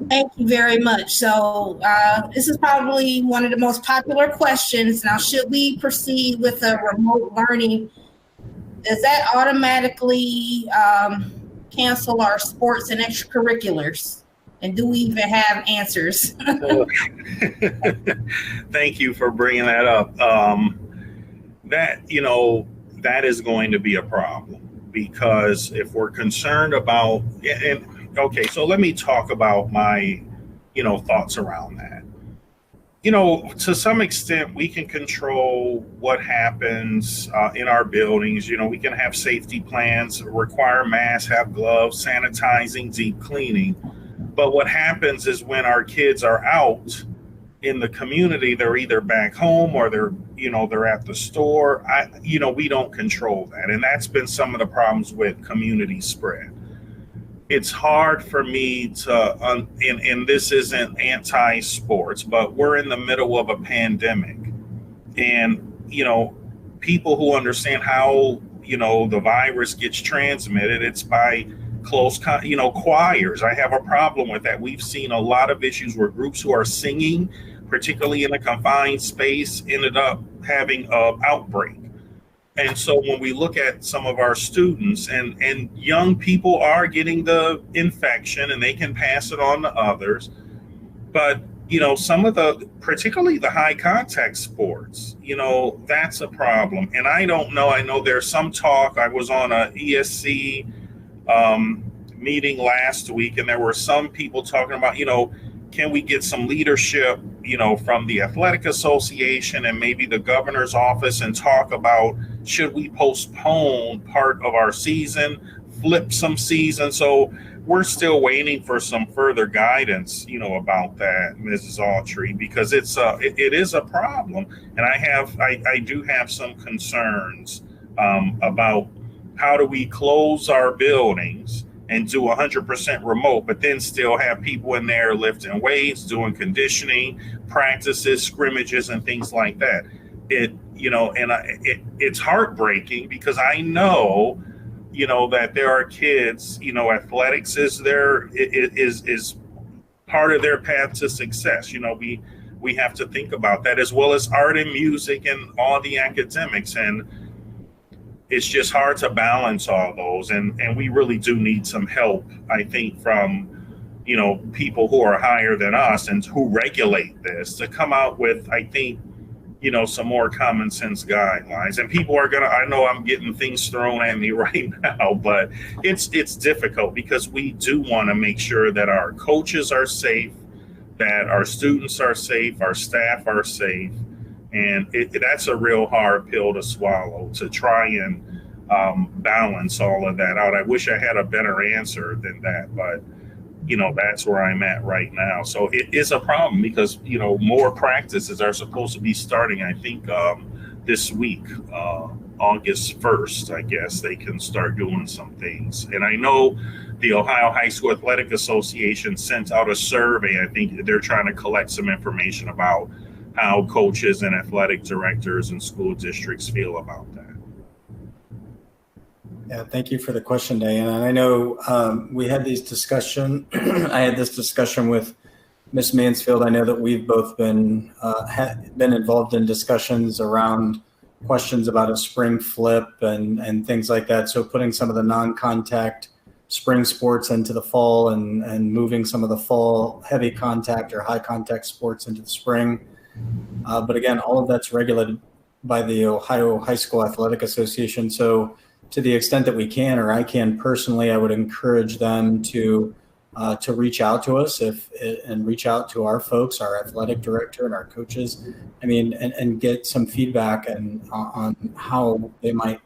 Thank you very much. So this is probably one of the most popular questions. Now, should we proceed with a remote learning? Does that automatically cancel our sports and extracurriculars? And do we even have answers? Thank you for bringing that up. That is going to be a problem, because if we're concerned about, so let me talk about my, thoughts around that. To some extent, we can control what happens in our buildings. We can have safety plans, require masks, have gloves, sanitizing, deep cleaning. But what happens is when our kids are out in the community, they're either back home or they're at the store. We don't control that. And that's been some of the problems with community spread. It's hard for me to, and this isn't anti-sports, but we're in the middle of a pandemic, and, people who understand how, the virus gets transmitted. It's by close, choirs. I have a problem with that. We've seen a lot of issues where groups who are singing, particularly in a confined space, ended up having an outbreak. And so when we look at some of our students, and young people are getting the infection and they can pass it on to others, but some of particularly the high contact sports, that's a problem. And I don't know, I know there's some talk. I was on a ESC meeting last week, and there were some people talking about, can we get some leadership, from the athletic association and maybe the governor's office, and talk about, should we postpone part of our season, flip some season? So we're still waiting for some further guidance, about that, Mrs. Autry, because it is a problem. And I do have some concerns about how do we close our buildings and do 100% remote, but then still have people in there lifting weights, doing conditioning practices, scrimmages, and things like that. It's heartbreaking, because I know, that there are kids, athletics is part of their path to success. We have to think about that, as well as art and music and all the academics. And it's just hard to balance all those. And we really do need some help, I think, from, people who are higher than us and who regulate this, to come out with, I think, some more common sense guidelines. And people are I know I'm getting things thrown at me right now, but it's difficult, because we do want to make sure that our coaches are safe, that our students are safe, our staff are safe. And that's a real hard pill to swallow, to try and balance all of that out. I wish I had a better answer than that, but that's where I'm at right now. So it is a problem, because more practices are supposed to be starting, I think, this week, August 1st. I guess they can start doing some things. And I know the Ohio High School Athletic Association sent out a survey. I think they're trying to collect some information about how coaches and athletic directors and school districts feel about that. Yeah, thank you for the question, Diana. And I know we had these discussion. I had this discussion with Ms. Mansfield. I know that we've both been involved in discussions around questions about a spring flip and things like that. So putting some of the non-contact spring sports into the fall, and moving some of the fall heavy contact or high contact sports into the spring. But again, all of that's regulated by the Ohio High School Athletic Association. So to the extent that we can, or I can personally, I would encourage them to reach out to us and reach out to our folks, our athletic director and our coaches. I mean, and get some feedback on how they might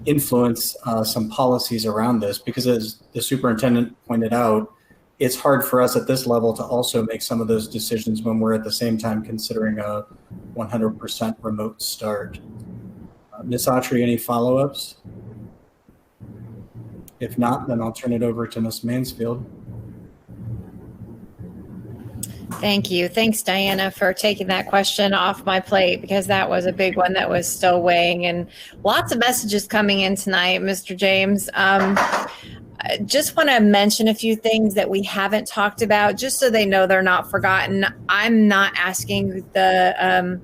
influence some policies around this, because as the superintendent pointed out, it's hard for us at this level to also make some of those decisions when we're at the same time considering a 100% remote start. Ms. Autry, any follow-ups? If not, then I'll turn it over to Ms. Mansfield. Thank you. Thanks, Diana, for taking that question off my plate, because that was a big one that was still weighing, and lots of messages coming in tonight, Mr. James. I just want to mention a few things that we haven't talked about, just so they know they're not forgotten. I'm not asking the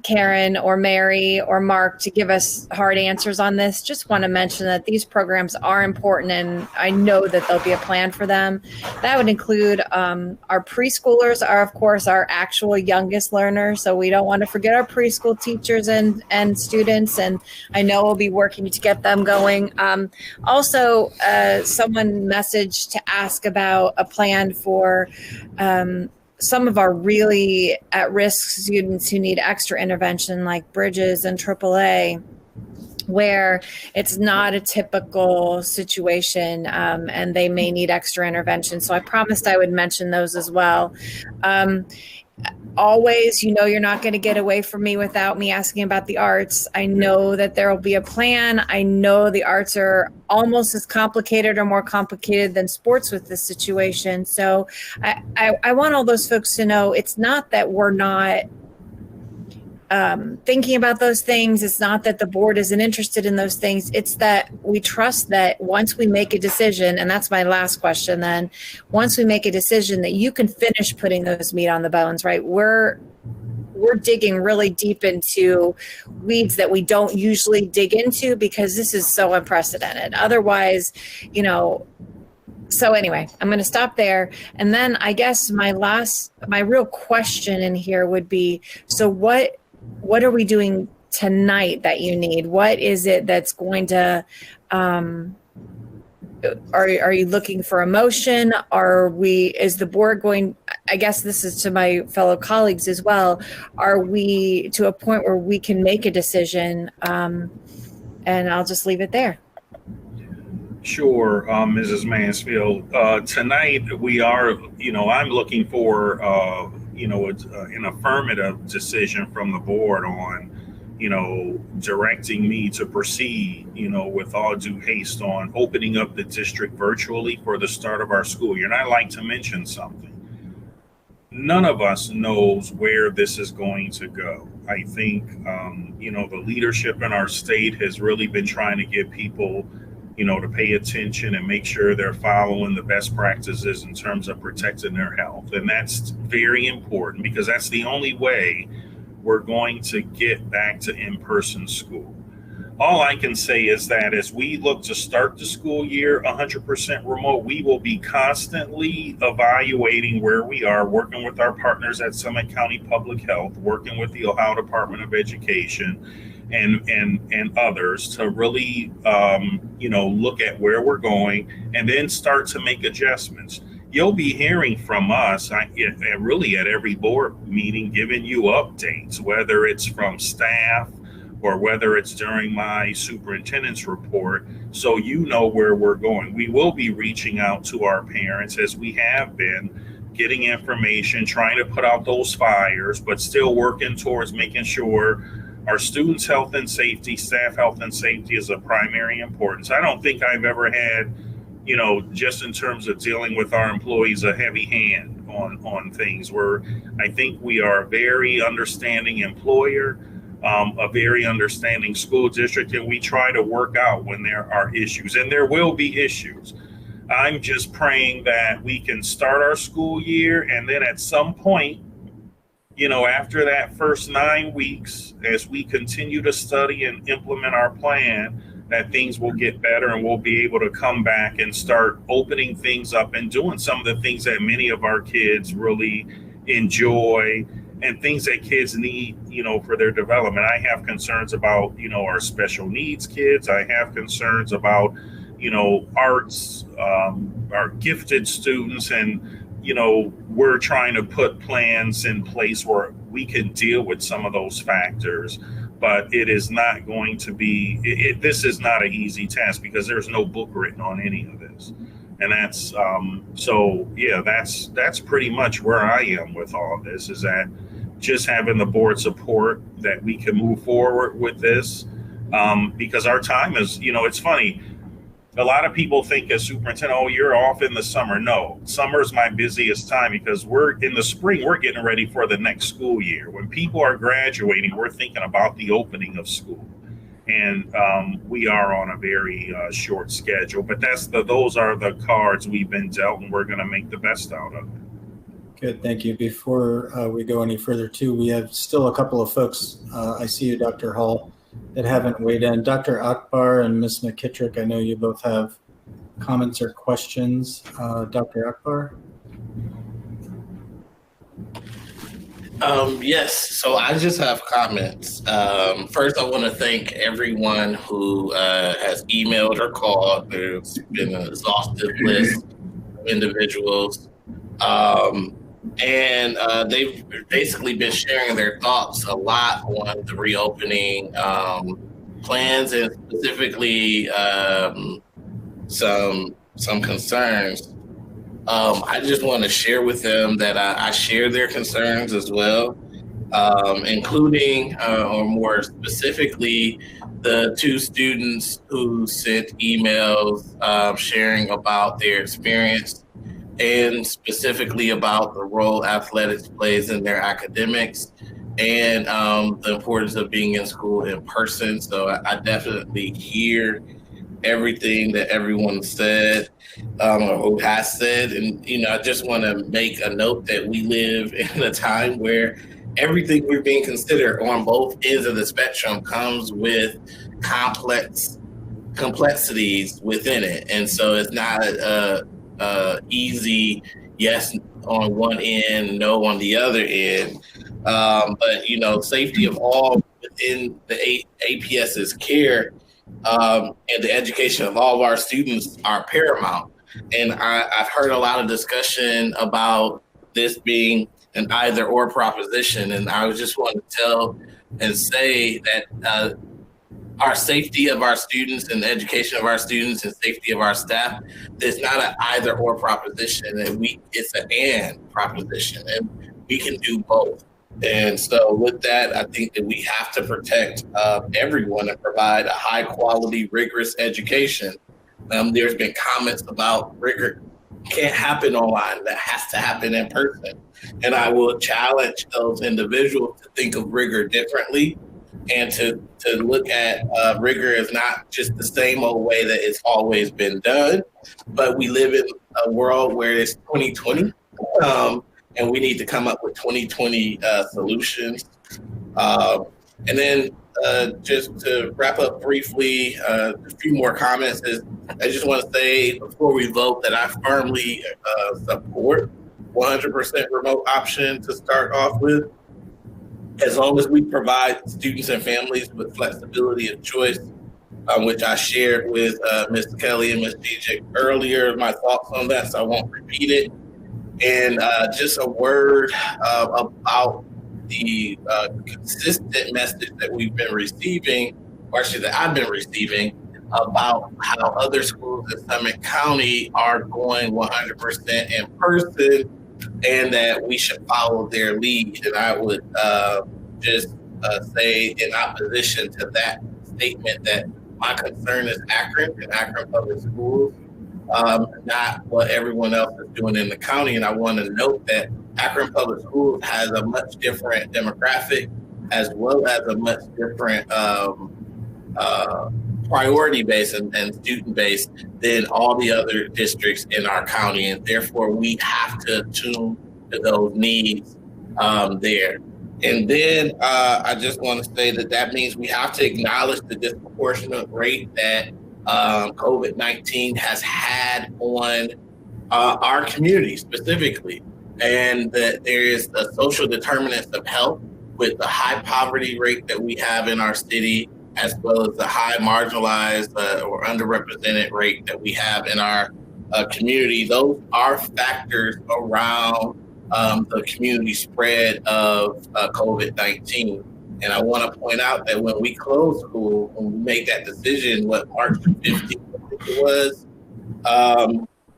Karen or Mary or Mark to give us hard answers on this. Just want to mention that these programs are important, and I know that there'll be a plan for them. That would include our preschoolers are, of course, our actual youngest learners. So we don't want to forget our preschool teachers and students, and I know we'll be working to get them going. Also, someone messaged to ask about a plan for some of our really at-risk students who need extra intervention, like Bridges and AAA, where it's not a typical situation, and they may need extra intervention. So I promised I would mention those as well. Always, you're not going to get away from me without me asking about the arts. I know that there will be a plan. I know the arts are almost as complicated or more complicated than sports with this situation. So I want all those folks to know it's not that we're not thinking about those things. It's not that the board isn't interested in those things. It's that we trust that once we make a decision, and that's my last question then, once we make a decision that you can finish putting those meat on the bones, right? We're digging really deep into weeds that we don't usually dig into because this is so unprecedented. Otherwise, so anyway, I'm going to stop there. And then I guess my real question in here would be, so what are we doing tonight that you need? What is it that's going to, are you looking for a motion? Is the board going, I guess this is to my fellow colleagues as well, are we to a point where we can make a decision? And I'll just leave it there. Sure, Mrs. Mansfield. Tonight we are, I'm looking for, an affirmative decision from the board on, directing me to proceed, with all due haste on opening up the district virtually for the start of our school year. And I'd like to mention something. None of us knows where this is going to go. I think, the leadership in our state has really been trying to get people to pay attention and make sure they're following the best practices in terms of protecting their health. And that's very important because that's the only way we're going to get back to in-person school. All I can say is that as we look to start the school year 100% remote, we will be constantly evaluating where we are, working with our partners at Summit County Public Health, working with the Ohio Department of Education, and others to really, look at where we're going and then start to make adjustments. You'll be hearing from us really at every board meeting, giving you updates, whether it's from staff or whether it's during my superintendent's report, so you know where we're going. We will be reaching out to our parents as we have been, getting information, trying to put out those fires, but still working towards making sure our students' health and safety, staff health and safety is of primary importance. I don't think I've ever had, just in terms of dealing with our employees, a heavy hand on things. I think we are a very understanding employer, a very understanding school district, and we try to work out when there are issues, and there will be issues. I'm just praying that we can start our school year, and then at some point, after that first 9 weeks, as we continue to study and implement our plan, that things will get better and we'll be able to come back and start opening things up and doing some of the things that many of our kids really enjoy and things that kids need, for their development. I have concerns about, our special needs kids. I have concerns about, arts, our gifted students, and we're trying to put plans in place where we can deal with some of those factors, but it is not going to be, this is not an easy task because there's no book written on any of this. And that's, that's pretty much where I am with all of this, is that just having the board support that we can move forward with this, because our time is, it's funny. A lot of people think as superintendent, oh, you're off in the summer. No, summer is my busiest time because we're in the spring, we're getting ready for the next school year. When people are graduating, we're thinking about the opening of school. And we are on a very short schedule, but those are the cards we've been dealt, and we're going to make the best out of it. Good, thank you. Before we go any further too, we have still a couple of folks, I see you, Dr. Hall, that haven't weighed in. Dr. Akbar and Ms. McKittrick, I know you both have comments or questions. Dr. Akbar? Yes, so I just have comments. First, I want to thank everyone who has emailed or called. There's been an exhaustive list of individuals. And they've basically been sharing their thoughts a lot on the reopening plans, and specifically some concerns. I just want to share with them that I share their concerns as well, including, or more specifically, the two students who sent emails sharing about their experience and specifically about the role athletics plays in their academics. and the importance of being in school in person. So I definitely hear everything that everyone said or who has said. And, I just want to make a note that we live in a time where everything we're being considered on both ends of the spectrum comes with complexities within it. And so it's not a easy yes on one end, no on the other end. But, safety of all within the APS's care and the education of all of our students are paramount. And I've heard a lot of discussion about this being an either or proposition. And I just want to tell and say that our safety of our students and the education of our students and safety of our staff is not an either or proposition. It's an and proposition, and we can do both. And so with that, I think that we have to protect everyone and provide a high quality, rigorous education. There's been comments about rigor can't happen online, that has to happen in person. And I will challenge those individuals to think of rigor differently and to look at rigor as not just the same old way that it's always been done, but we live in a world where it's 2020. And we need to come up with 2020 solutions. And then just to wrap up briefly, a few more comments is I just want to say before we vote that I firmly support 100% remote option to start off with, as long as we provide students and families with flexibility of choice, which I shared with Ms. Kelly and Ms. DJ earlier, my thoughts on that, so I won't repeat it. And just a word about the consistent message that we've been receiving, or actually that I've been receiving, about how other schools in Summit County are going 100% in person and that we should follow their lead. And I would just say in opposition to that statement that my concern is Akron and Akron Public Schools, not what everyone else is doing in the county. And I want to note that Akron Public Schools has a much different demographic as well as a much different priority base and student base than all the other districts in our county. And therefore, we have to tune to those needs there. And then I just want to say that means we have to acknowledge the disproportionate rate that COVID-19 has had on our community specifically, and that there is a social determinants of health with the high poverty rate that we have in our city, as well as the high marginalized or underrepresented rate that we have in our community. Those are factors around the community spread of COVID-19. And I want to point out that when we closed school, when we made that decision, March 15th was,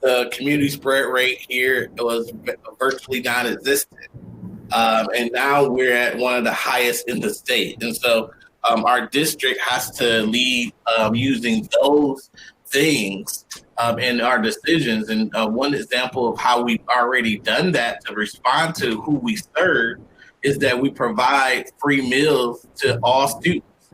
the community spread rate here was virtually non-existent. And now we're at one of the highest in the state. And so our district has to lead using those things in our decisions. And one example of how we've already done that to respond to who we serve is that we provide free meals to all students,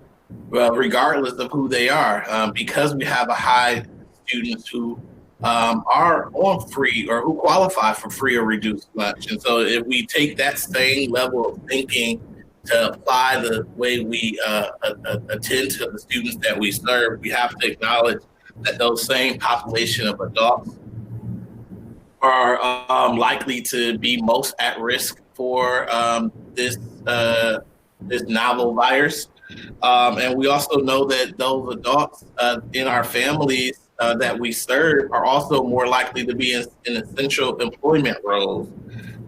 regardless of who they are, because we have a high students who are on free or who qualify for free or reduced lunch. And so if we take that same level of thinking to apply the way we attend to the students that we serve, we have to acknowledge that those same population of adults are likely to be most at risk for this novel virus. And we also know that those adults in our families that we serve are also more likely to be in essential employment roles,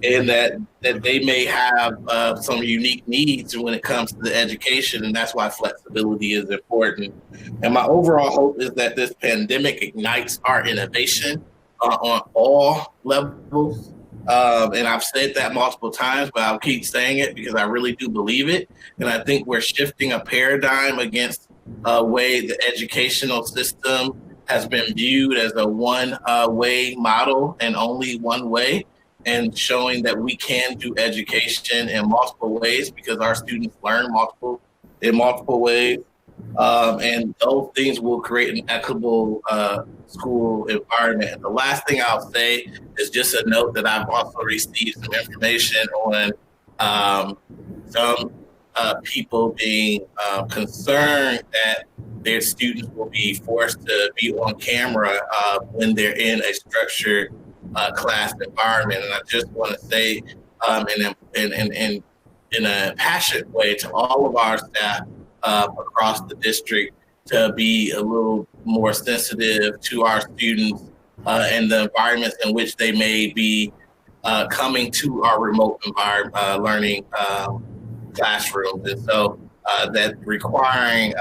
and that they may have some unique needs when it comes to the education, and that's why flexibility is important. And my overall hope is that this pandemic ignites our innovation on all levels. And I've said that multiple times, but I'll keep saying it because I really do believe it. And I think we're shifting a paradigm against a way the educational system has been viewed as a one-way model and only one way. and showing that we can do education in multiple ways because our students learn in multiple ways. And those things will create an equitable school environment. And the last thing I'll say is just a note that I've also received some information on some people being concerned that their students will be forced to be on camera when they're in a structured class environment. And I just want to say in a passionate way to all of our staff across the district to be a little more sensitive to our students and the environments in which they may be coming to our remote learning classrooms. And so that requiring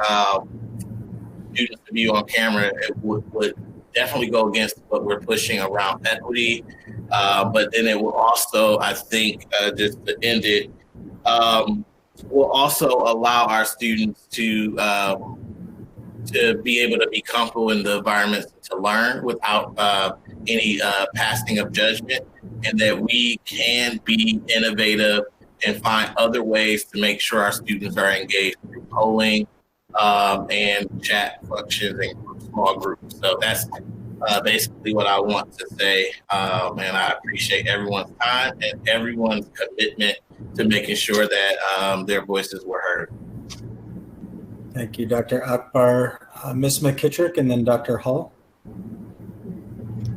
students to be on camera would definitely go against what we're pushing around equity. But then it will also, I think, just to end it, will also allow our students to be able to be comfortable in the environments to learn without any passing of judgment, and that we can be innovative and find other ways to make sure our students are engaged through polling and chat functions and small groups. So that's basically what I want to say. And I appreciate everyone's time and everyone's commitment to making sure that their voices were heard. Thank you, Dr. Akbar. Ms. McKittrick and then Dr. Hall.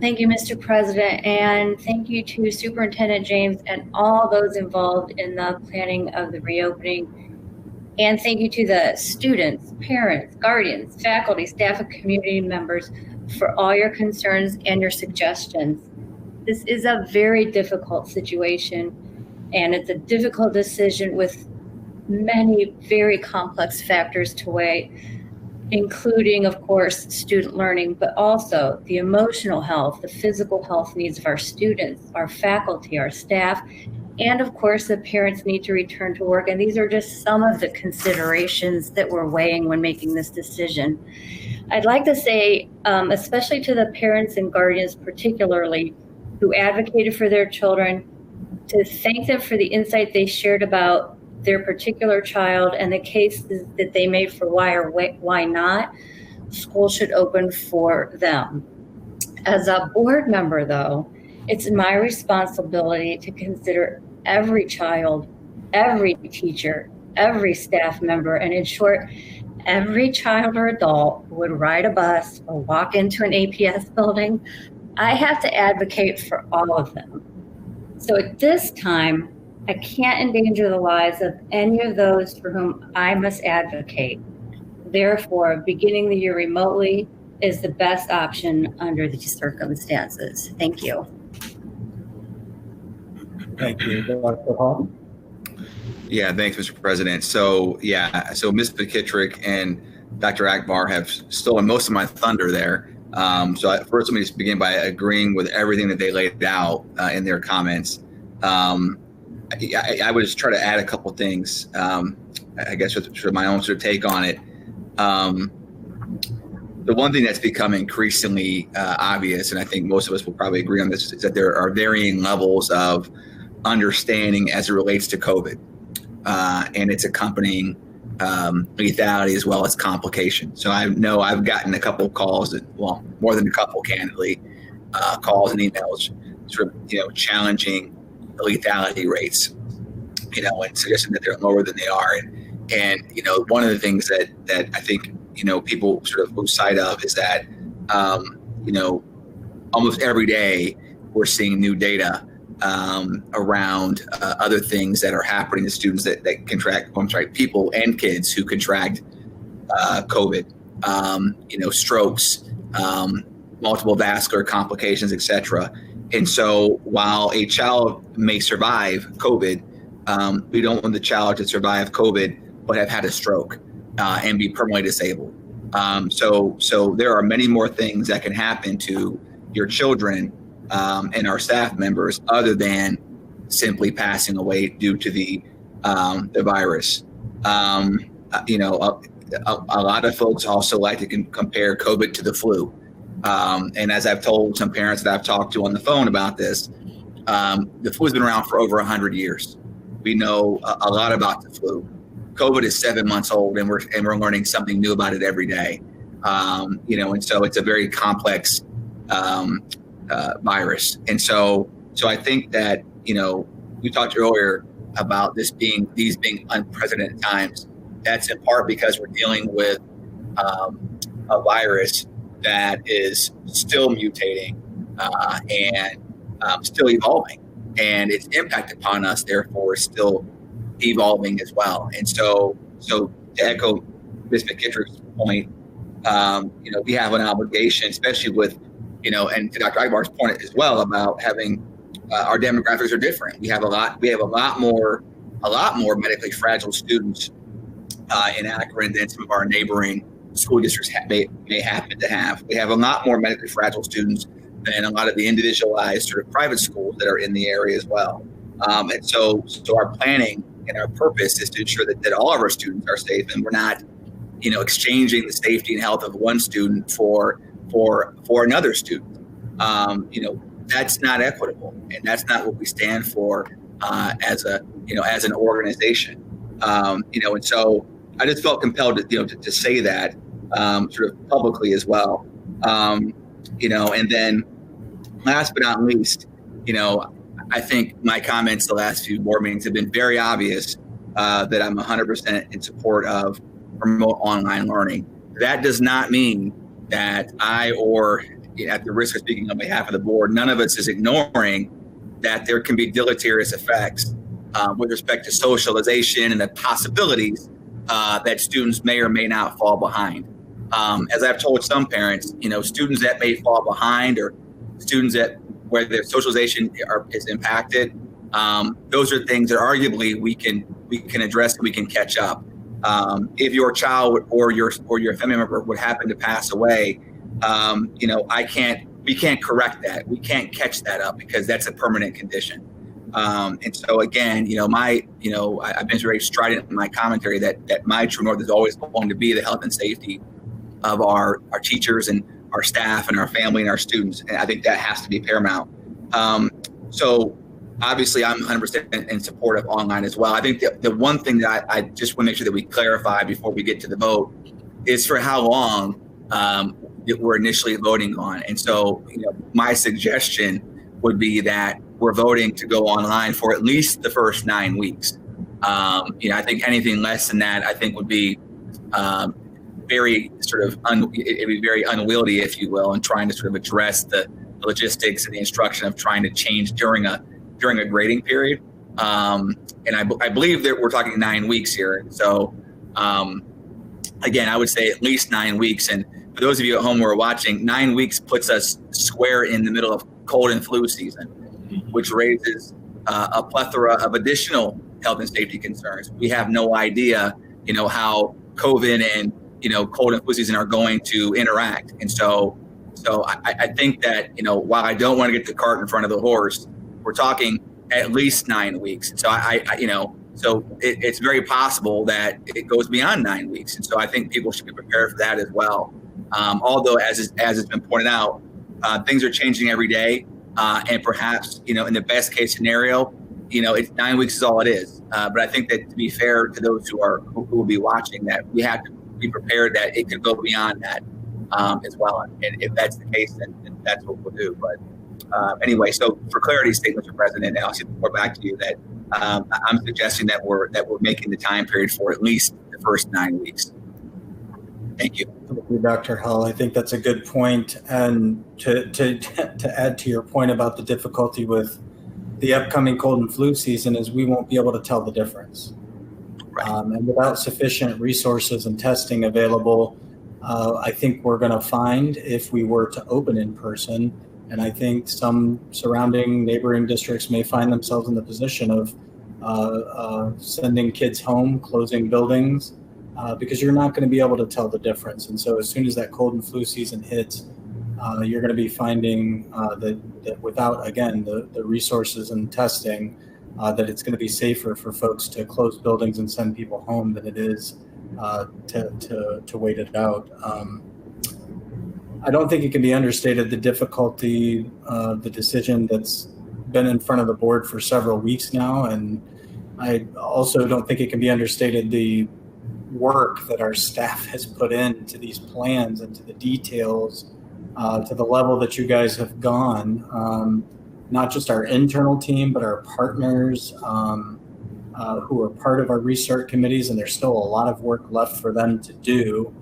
Thank you, Mr. President, and thank you to Superintendent James and all those involved in the planning of the reopening. And thank you to the students, parents, guardians, faculty, staff, and community members for all your concerns and your suggestions. This is a very difficult situation, and it's a difficult decision with many very complex factors to weigh, including, of course, student learning, but also the emotional health, the physical health needs of our students, our faculty, our staff, and of course, the parents need to return to work. And these are just some of the considerations that we're weighing when making this decision. I'd like to say, especially to the parents and guardians particularly, who advocated for their children, to thank them for the insight they shared about their particular child and the cases that they made for why or why not school should open for them. As a board member, though, it's my responsibility to consider every child, every teacher, every staff member, and in short, every child or adult who would ride a bus or walk into an APS building. I have to advocate for all of them. So at this time, I can't endanger the lives of any of those for whom I must advocate. Therefore, beginning the year remotely is the best option under these circumstances. Thank you. Thank you, Dr. Hall. Yeah, thanks, Mr. President. So Ms. McKittrick and Dr. Akbar have stolen most of my thunder there. First, let me just begin by agreeing with everything that they laid out in their comments. I would just try to add a couple things, I guess, with my own sort of take on it. The one thing that's become increasingly obvious, and I think most of us will probably agree on this, is that there are varying levels of understanding as it relates to COVID and its accompanying lethality as well as complications. So I know I've gotten a couple of calls, more than a couple, candidly, calls and emails, sort of, challenging the lethality rates, and suggesting that they're lower than they are. And one of the things that I think, people sort of lose sight of is that, almost every day we're seeing new data around other things that are happening to students that contract, people and kids who contract COVID, strokes, multiple vascular complications, etc. And so while a child may survive COVID, we don't want the child to survive COVID but have had a stroke and be permanently disabled. So there are many more things that can happen to your children and our staff members other than simply passing away due to the virus. A lot of folks also like to compare COVID to the flu. And as I've told some parents that I've talked to on the phone about this, the flu's been around for over 100 years. We know a lot about the flu. COVID is 7 months old, and we're learning something new about it every day. And so it's a very complex virus. And so I think that, we talked earlier about these being unprecedented times. That's in part because we're dealing with a virus that is still mutating and still evolving, and its impact upon us, therefore, is still evolving as well. And so to echo Ms. McKittrick's point, we have an obligation, especially with, and to Dr. Ibar's point as well about having our demographics are different. We have a lot more medically fragile students in Akron than some of our neighboring school districts may happen to have. We have a lot more medically fragile students than a lot of the individualized sort of private schools that are in the area as well. And so our planning and our purpose is to ensure that all of our students are safe, and we're not, exchanging the safety and health of one student for another student. That's not equitable, and that's not what we stand for as an organization. And so I just felt compelled to say that sort of publicly as well. And then last but not least, I think my comments the last few board meetings have been very obvious that I'm 100% in support of remote online learning. That does not mean that I, or at the risk of speaking on behalf of the board, none of us is ignoring that there can be deleterious effects with respect to socialization and the possibilities that students may or may not fall behind. As I've told some parents, students that may fall behind, or students where their socialization is impacted, those are things that arguably we can address and we can catch up. If your child or your family member would happen to pass away, we can't correct that. We can't catch that up because that's a permanent condition. And so again, I've been very strident in my commentary that my true north is always going to be the health and safety of our teachers and our staff and our family and our students. And I think that has to be paramount. So obviously I'm 100% in support of online as well. I think the one thing that I just want to make sure that we clarify before we get to the vote is for how long that we're initially voting on. And so, my suggestion would be that we're voting to go online for at least the first 9 weeks. I think anything less than that, I think would be very sort of, it'd be very unwieldy, if you will, in trying to sort of address the logistics and the instruction of trying to change during a grading period. And I believe that we're talking 9 weeks here. So again, I would say at least 9 weeks. And for those of you at home who are watching, 9 weeks puts us square in the middle of cold and flu season, which raises a plethora of additional health and safety concerns. We have no idea, how COVID and, cold and flu season are going to interact. And so I think that, while I don't want to get the cart in front of the horse, we're talking at least 9 weeks. And so so it's very possible that it goes beyond 9 weeks. And so I think people should be prepared for that as well. Although, as it's been pointed out, things are changing every day. And perhaps, in the best case scenario, it's 9 weeks is all it is. But I think that to be fair to those who will be watching, that we have to be prepared that it could go beyond that as well. And if that's the case, then that's what we'll do. But anyway, so for clarity's sake, Mr. President, I'll report back to you that I'm suggesting that we're making the time period for at least the first 9 weeks. Thank you. Thank you, Dr. Hull. I think that's a good point. And to add to your point about the difficulty with the upcoming cold and flu season is we won't be able to tell the difference. Right. And without sufficient resources and testing available, I think we're going to find, if we were to open in person, and I think some surrounding neighboring districts may find themselves in the position of sending kids home, closing buildings, because you're not going to be able to tell the difference. And so as soon as that cold and flu season hits, you're going to be finding that without, again, the resources and testing, that it's going to be safer for folks to close buildings and send people home than it is to wait it out. I don't think it can be understated the difficulty, the decision that's been in front of the board for several weeks now, and I also don't think it can be understated the work that our staff has put into these plans and to the details, to the level that you guys have gone. Not just our internal team, but our partners who are part of our restart committees, and there's still a lot of work left for them to do.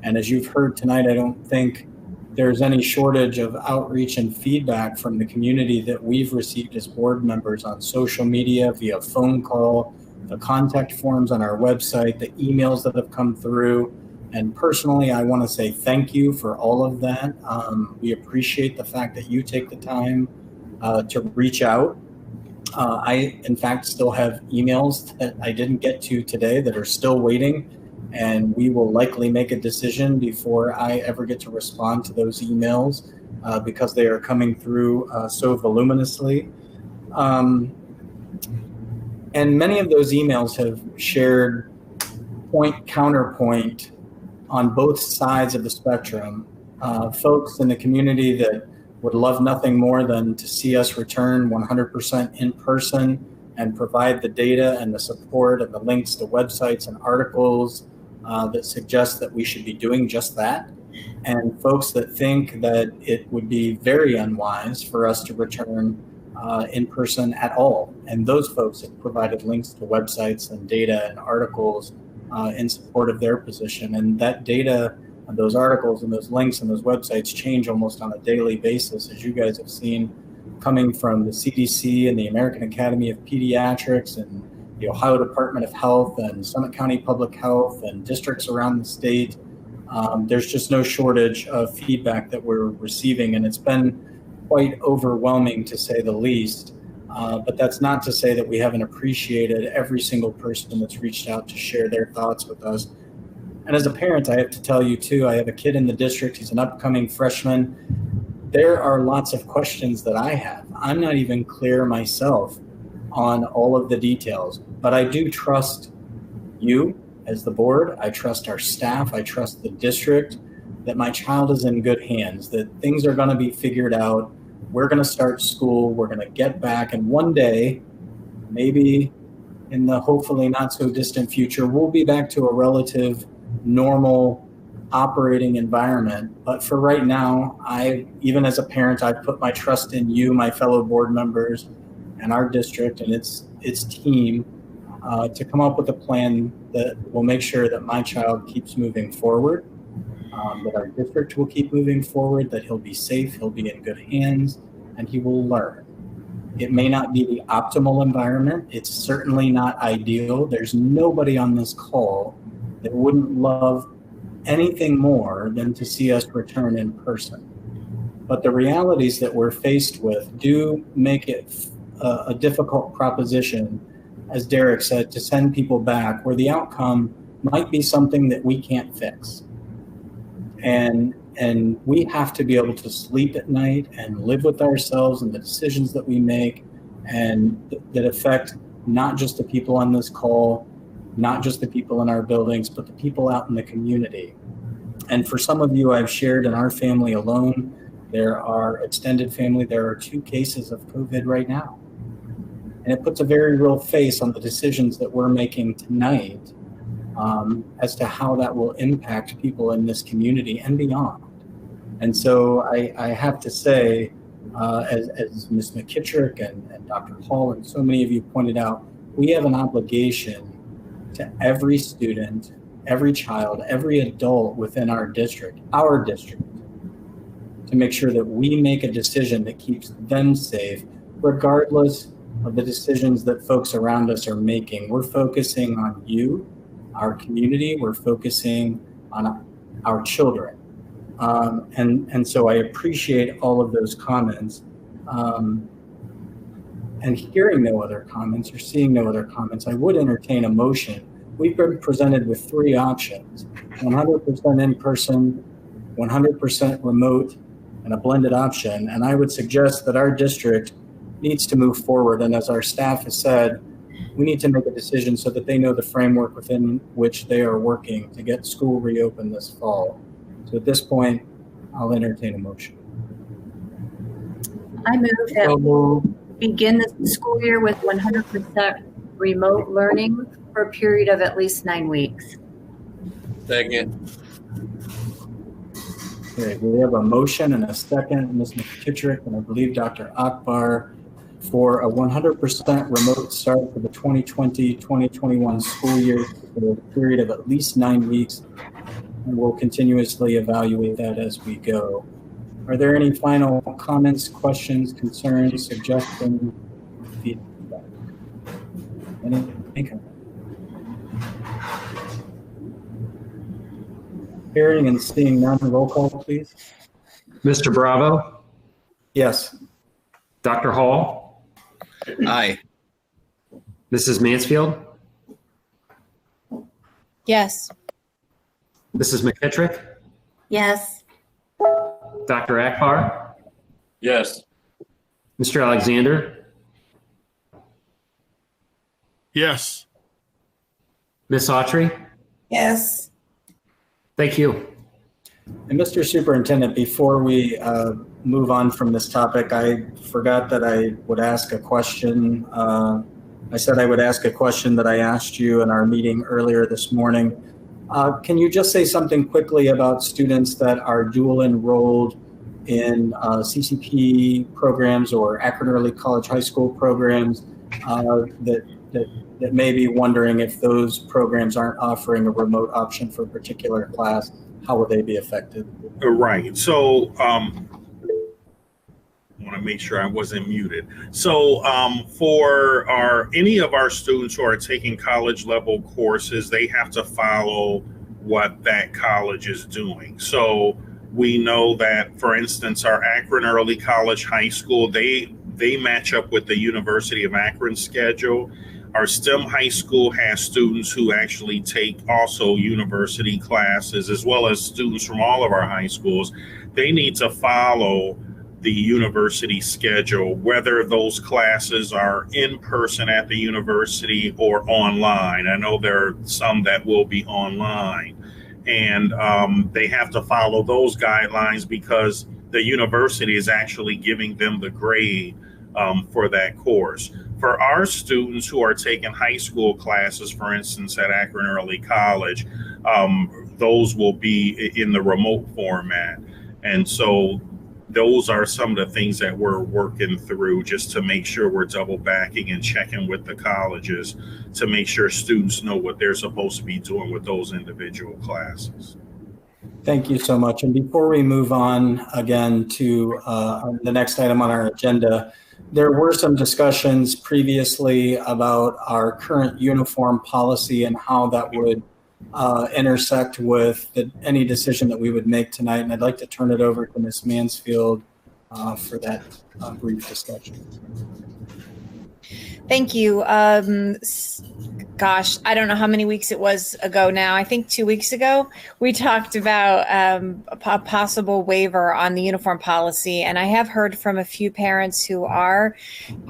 And as you've heard tonight, I don't think there's any shortage of outreach and feedback from the community that we've received as board members on social media, via phone call, the contact forms on our website, the emails that have come through. And personally, I want to say thank you for all of that. We appreciate the fact that you take the time to reach out. I, in fact, still have emails that I didn't get to today that are still waiting, and we will likely make a decision before I ever get to respond to those emails because they are coming through so voluminously. And many of those emails have shared point counterpoint on both sides of the spectrum. Folks in the community that would love nothing more than to see us return 100% in person and provide the data and the support and the links to websites and articles that suggest that we should be doing just that. And folks that think that it would be very unwise for us to return in person at all. And those folks have provided links to websites and data and articles in support of their position. And that data, and those articles and those links and those websites change almost on a daily basis, as you guys have seen, coming from the CDC and the American Academy of Pediatrics and the Ohio Department of Health and Summit County Public Health and districts around the state. There's just no shortage of feedback that we're receiving, and it's been quite overwhelming to say the least. But that's not to say that we haven't appreciated every single person that's reached out to share their thoughts with us. And as a parent, I have to tell you too, I have a kid in the district. He's an upcoming freshman. There are lots of questions that I have. I'm not even clear myself on all of the details, but I do trust you as the board. I trust our staff. I trust the district that my child is in good hands, that things are going to be figured out. We're going to start school. We're going to get back. And one day, maybe in the hopefully not so distant future, we'll be back to a relative normal operating environment. But for right now, even as a parent, I put my trust in you, my fellow board members, and our district and its team to come up with a plan that will make sure that my child keeps moving forward, that our district will keep moving forward, that he'll be safe, he'll be in good hands, and he will learn. It may not be the optimal environment. It's certainly not ideal. There's nobody on this call that wouldn't love anything more than to see us return in person. But the realities that we're faced with do make it a difficult proposition, as Derek said, to send people back where the outcome might be something that we can't fix. And we have to be able to sleep at night and live with ourselves and the decisions that we make and that affect not just the people on this call, not just the people in our buildings, but the people out in the community. And for some of you, I've shared in our family alone, there are extended family, there are 2 cases of COVID right now. And it puts a very real face on the decisions that we're making tonight as to how that will impact people in this community and beyond. And so I have to say, as Ms. McKittrick and Dr. Hall and so many of you pointed out, we have an obligation to every student, every child, every adult within our district, to make sure that we make a decision that keeps them safe, regardless of the decisions that folks around us are making. We're focusing on you, our community. We're focusing on our children. And so I appreciate all of those comments. And hearing no other comments or seeing no other comments, I would entertain a motion. We've been presented with 3 options: 100% in person, 100% remote, and a blended option. And I would suggest that our district needs to move forward. And as our staff has said, we need to make a decision so that they know the framework within which they are working to get school reopened this fall. So at this point, I'll entertain a motion. I move that begin the school year with 100% remote learning for a period of at least 9 weeks. Second. Okay, we have a motion and a second, Ms. McKittrick and I believe Dr. Akbar, for a 100% remote start for the 2020-2021 school year for a period of at least 9 weeks. And we'll continuously evaluate that as we go. Are there any final comments, questions, concerns, suggestions, feedback? Anything? Hearing and seeing none, roll call, please. Mr. Bravo, Yes. Dr. Hall, Aye. Mrs. Mansfield, Yes. Mrs. McKittrick, Yes. Dr. Akbar, Yes. Mr. Alexander, Yes. Miss Autry. Yes. Thank you. And Mr. Superintendent, before we move on from this topic, I forgot that I would ask a question. I said I would ask a question that I asked you in our meeting earlier this morning. Can you just say something quickly about students that are dual enrolled in CCP programs or Akron Early College High School programs that may be wondering if those programs aren't offering a remote option for a particular class? How will they be affected? Right. So I want to make sure I wasn't muted. So for any of our students who are taking college level courses, they have to follow what that college is doing. So we know that, for instance, our Akron Early College High School, they match up with the University of Akron schedule. Our STEM high school has students who actually take also university classes, as well as students from all of our high schools. They need to follow the university schedule, whether those classes are in person at the university or online. I know there are some that will be online, and they have to follow those guidelines because the university is actually giving them the grade for that course. For our students who are taking high school classes, for instance, at Akron Early College, those will be in the remote format. And so those are some of the things that we're working through just to make sure we're double backing and checking with the colleges to make sure students know what they're supposed to be doing with those individual classes. Thank you so much. And before we move on again to the next item on our agenda, there were some discussions previously about our current uniform policy and how that would intersect with any decision that we would make tonight. And I'd like to turn it over to Ms. Mansfield for that brief discussion. Thank you. Gosh, I don't know how many weeks it was ago now. I think 2 weeks ago, we talked about a possible waiver on the uniform policy. And I have heard from a few parents who are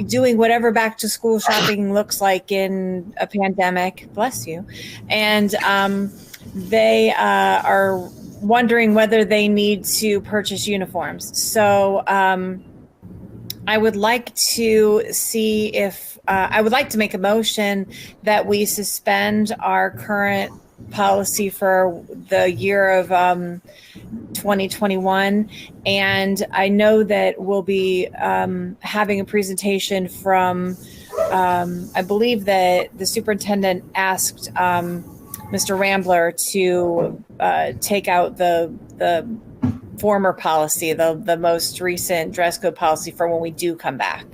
doing whatever back to school shopping looks like in a pandemic, bless you. And they are wondering whether they need to purchase uniforms. So I would like to see if I would like to make a motion that we suspend our current policy for the year of 2021. And I know that we'll be having a presentation from, I believe that the superintendent asked Mr. Rambler to take out the former policy, the most recent dress code policy for when we do come back.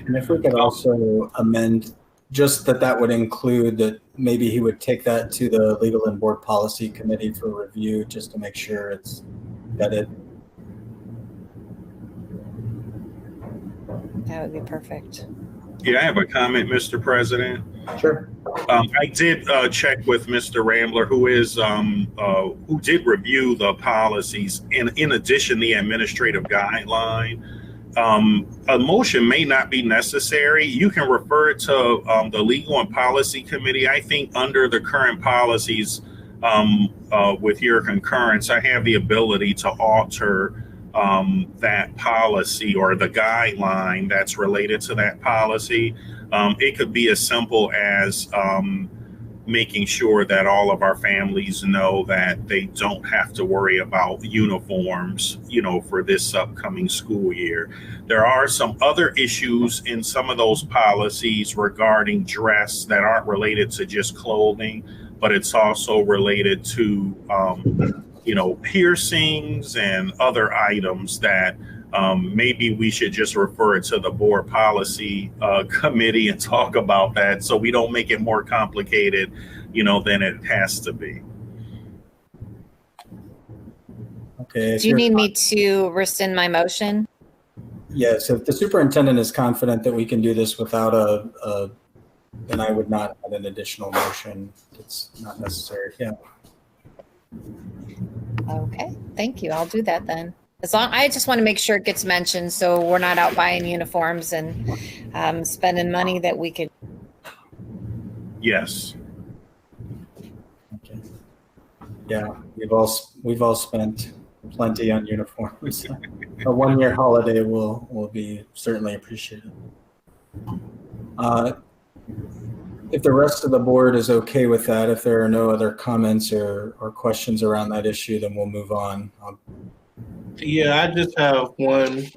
And if we could also amend just that would include that maybe he would take that to the Legal and Board Policy Committee for review just to make sure it's vetted. That would be perfect. Yeah, I have a comment, Mr. President. Sure. I did check with Mr. Rambler, who did review the policies. In addition, the administrative guideline. A motion may not be necessary. You can refer to the Legal and Policy Committee. I think under the current policies, with your concurrence, I have the ability to alter that policy or the guideline that's related to that policy. It could be as simple as making sure that all of our families know that they don't have to worry about uniforms, for this upcoming school year. There are some other issues in some of those policies regarding dress that aren't related to just clothing, but it's also related to, piercings and other items that maybe we should just refer it to the board policy committee and talk about that, so we don't make it more complicated, than it has to be. Okay. Do you need me to rescind my motion? Yes, if the superintendent is confident that we can do this without then I would not add an additional motion. It's not necessary. Yeah. Okay, thank you. I'll do that then. I just want to make sure it gets mentioned so we're not out buying uniforms and spending money that we could. Yes. Okay. Yeah, we've all spent plenty on uniforms. A one-year holiday will be certainly appreciated. If the rest of the board is okay with that, if there are no other comments or questions around that issue, then we'll move on. Yeah, I just have one.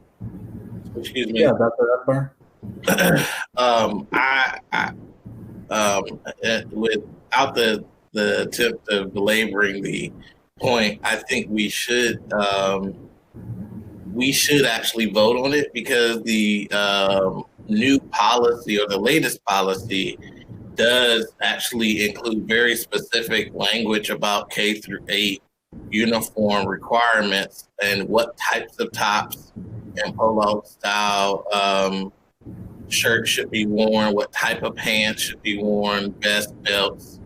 Excuse me. Yeah, Dr. Akbar. Without the attempt of belaboring the point, I think we should actually vote on it, because the new policy or the latest policy does actually include very specific language about K-8 uniform requirements and what types of tops and polo style shirts should be worn, what type of pants should be worn, vest, belts,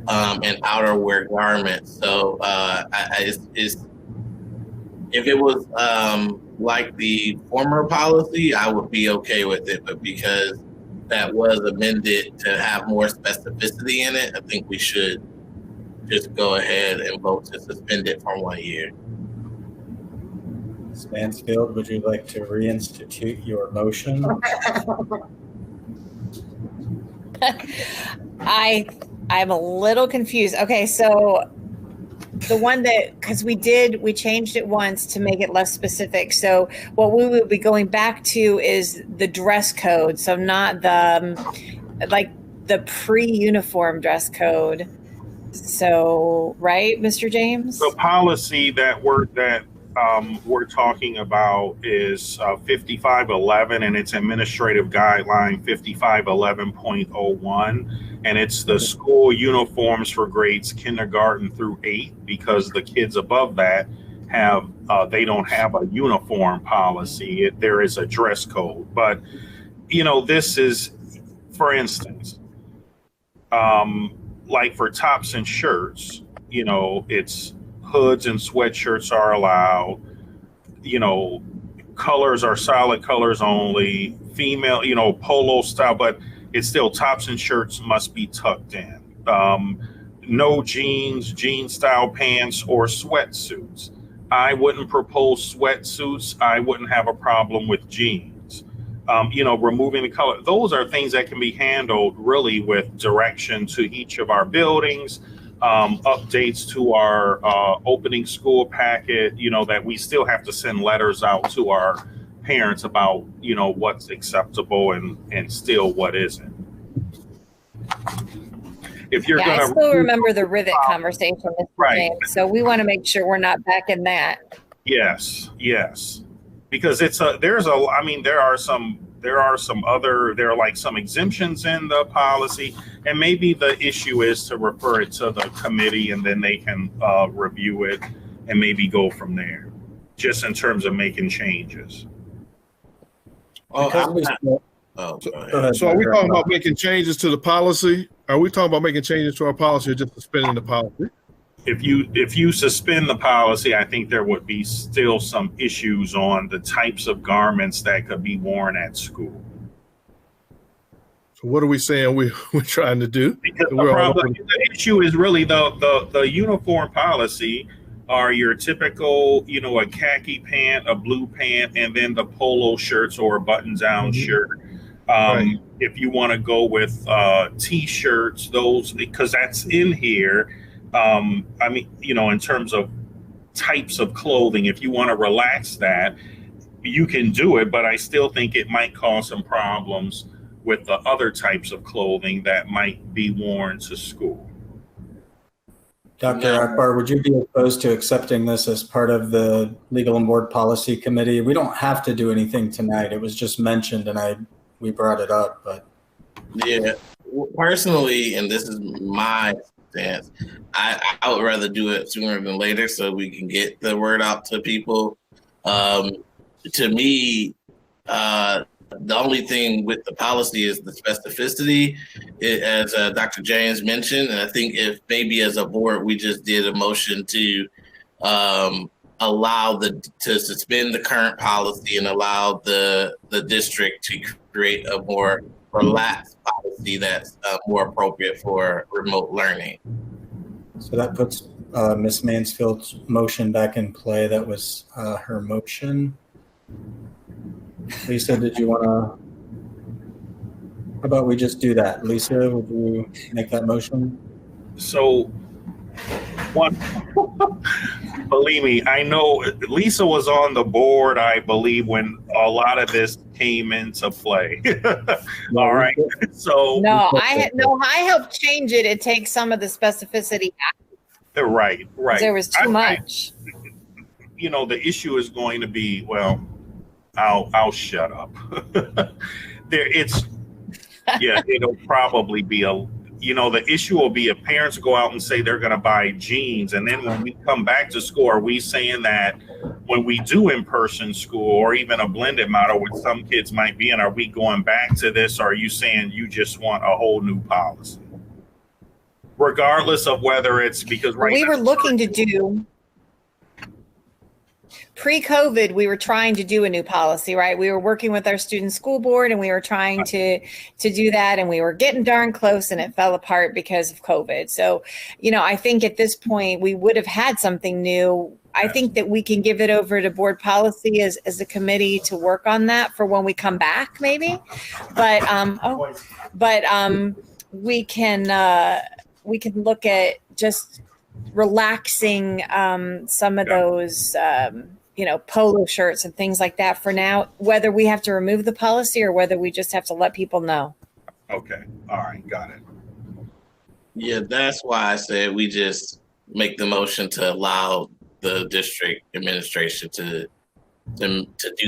and outerwear garments. So if it was like the former policy, I would be okay with it. But because that was amended to have more specificity in it, I think we should just go ahead and vote to suspend it for 1 year. Ms. Mansfield, would you like to reinstitute your motion? I'm a little confused. Okay, so the one because we changed it once to make it less specific. So what we will be going back to is the dress code. So not the pre-uniform dress code. So, right, Mr. James? The policy that we're talking about is 5511, and it's administrative guideline 5511.01, and it's the school uniforms for grades kindergarten through 8, because the kids above that they don't have a uniform policy. There is a dress code, but this is, for instance, like for tops and shirts, it's hoods and sweatshirts are allowed. Colors are solid colors only. Female, polo style, but it's still tops and shirts must be tucked in. No jean style pants or sweatsuits. I wouldn't propose sweatsuits. I wouldn't have a problem with jeans. Removing the color. Those are things that can be handled really with direction to each of our buildings, updates to our opening school packet, that we still have to send letters out to our parents about, what's acceptable and still what isn't. If you're I still remember the rivet conversation, Mr. Right. James, so we want to make sure we're not back in that. Yes. Because there are some exemptions in the policy, and maybe the issue is to refer it to the committee and then they can review it and maybe go from there, just in terms of making changes. So are we talking about making changes to the policy? Are we talking about making changes to our policy or just suspending the policy? If you suspend the policy, I think there would be still some issues on the types of garments that could be worn at school. So what are we saying we're trying to do? Because the issue is really the uniform policy are your typical, a khaki pant, a blue pant, and then the polo shirts or a button-down shirt. Right. If you want to go with t-shirts, those, because that's in here. In terms of types of clothing, if you want to relax that, you can do it, but I still think it might cause some problems with the other types of clothing that might be worn to school. Dr. Akbar, would you be opposed to accepting this as part of the Legal and Board Policy Committee? We don't have to do anything tonight. It was just mentioned and we brought it up, but. Yeah, personally, and this is my stance, I would rather do it sooner than later so we can get the word out to people. To me, the only thing with the policy is the specificity, as Dr. James mentioned. And I think if maybe as a board, we just did a motion to allow to suspend the current policy and allow the district to create a more relaxed policy that's more appropriate for remote learning. So that puts Ms. Mansfield's motion back in play. That was her motion. Lisa, did you want to? How about we just do that? Lisa, would you make that motion? So, one, believe me, I know Lisa was on the board, I believe, when a lot of this came into play. All right. So No, I helped change it. It takes some of the specificity out. Right. There was too much. The issue is going to be, well, I'll shut up. It'll probably be the issue will be if parents go out and say they're going to buy jeans, and then when we come back to school, are we saying that when we do in-person school or even a blended model, which some kids might be in, are we going back to this? Or are you saying you just want a whole new policy? Regardless of whether it's because we were looking to do pre-COVID, we were trying to do a new policy, right? We were working with our student school board and we were trying to do that, and we were getting darn close and it fell apart because of COVID. So, I think at this point we would have had something new. I think that we can give it over to board policy as a committee to work on that for when we come back, maybe. But we can look at just relaxing some of those polo shirts and things like that for now, whether we have to remove the policy or whether we just have to let people know. Okay. All right. Got it. Yeah, that's why I said we just make the motion to allow the district administration to do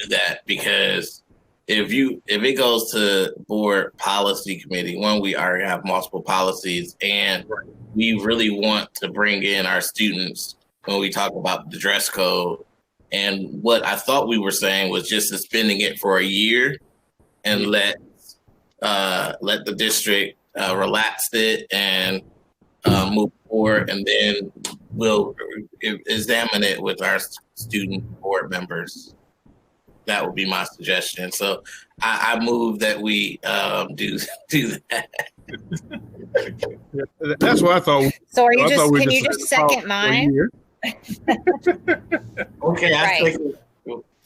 that, because if it goes to board policy committee, one, we already have multiple policies, and we really want to bring in our students when we talk about the dress code. And what I thought we were saying was just suspending it for a year and let the district relax it and move forward, and then we'll examine it with our student board members. That would be my suggestion. So I move that we do that. That's what I thought. So are you can you just second mine? Okay, I think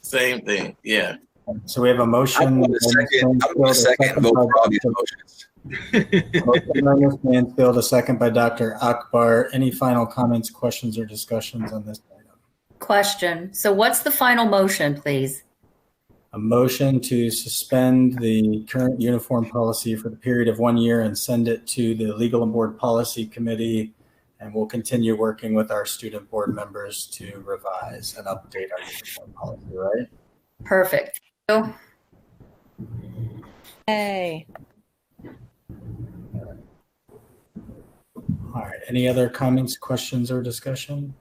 same thing. Yeah. So we have a motion. I'm going to second vote for all these motions. Motion by Ms. Mansfield, a second by Dr. Akbar. Any final comments, questions, or discussions on this item? Question. So what's the final motion, please? A motion to suspend the current uniform policy for the period of 1 year and send it to the Legal and Board Policy Committee. And we'll continue working with our student board members to revise and update our uniform policy, right? Perfect. Hey. All right. Any other comments, questions, or discussion?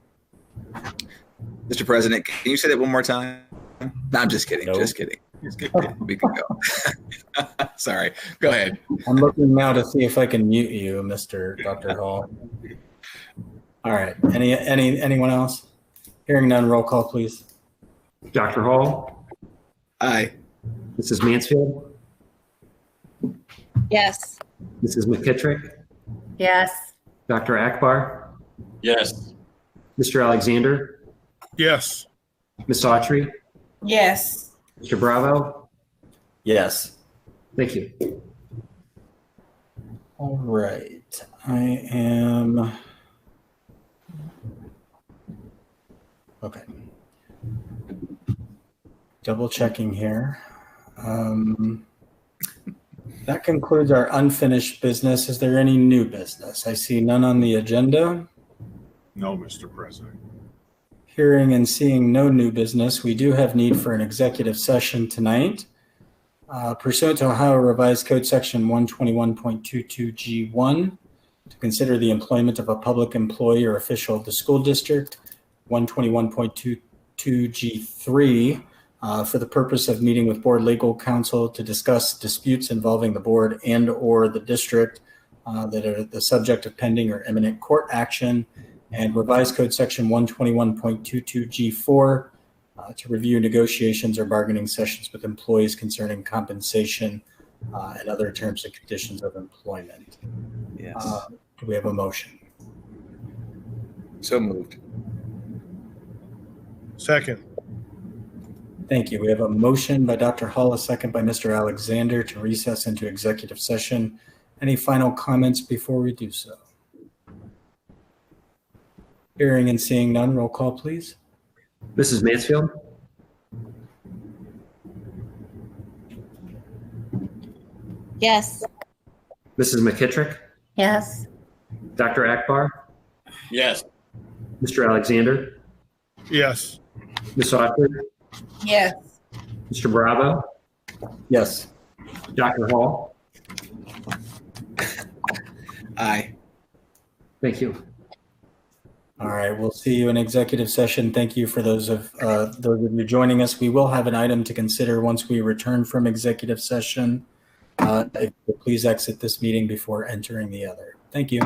Mr. President, can you say that one more time? No, I'm just kidding. Nope. Just kidding. We can go. Sorry. Go ahead. I'm looking now to see if I can mute you, Dr. Hall. All right. Anyone else? Hearing none, roll call, please. Dr. Hall, Aye. Mrs. Mansfield, Yes. Mrs. McKittrick, Yes. Dr. Akbar, Yes. Mr. Alexander, Yes. Ms. Autry, Yes. Mr. Bravo. Yes. Thank you. All right. I am. Okay. Double checking here. That concludes our unfinished business. Is there any new business? I see none on the agenda. No, Mr. President. Hearing and seeing no new business, we do have need for an executive session tonight. Pursuant to Ohio Revised Code Section 121.22G1, to consider the employment of a public employee or official of the school district, 121.22G3, for the purpose of meeting with board legal counsel to discuss disputes involving the board and or the district that are the subject of pending or imminent court action, and Revised Code Section 121.22G4, to review negotiations or bargaining sessions with employees concerning compensation and other terms and conditions of employment. Yes. Do we have a motion? So moved. Second. Thank you. We have a motion by Dr. Hall, a second by Mr. Alexander to recess into executive session. Any final comments before we do so? Hearing and seeing none, roll call, please. Mrs. Mansfield, Yes. Mrs. McKittrick, Yes. Dr. Akbar, Yes. Mr. Alexander, Yes. Ms. Autry, Yes. Mr. Bravo, Yes. Dr. Hall. Aye. Thank you. All right, we'll see you in executive session. Thank you for those of you joining us. We will have an item to consider once we return from executive session. If you please exit this meeting before entering the other. Thank you.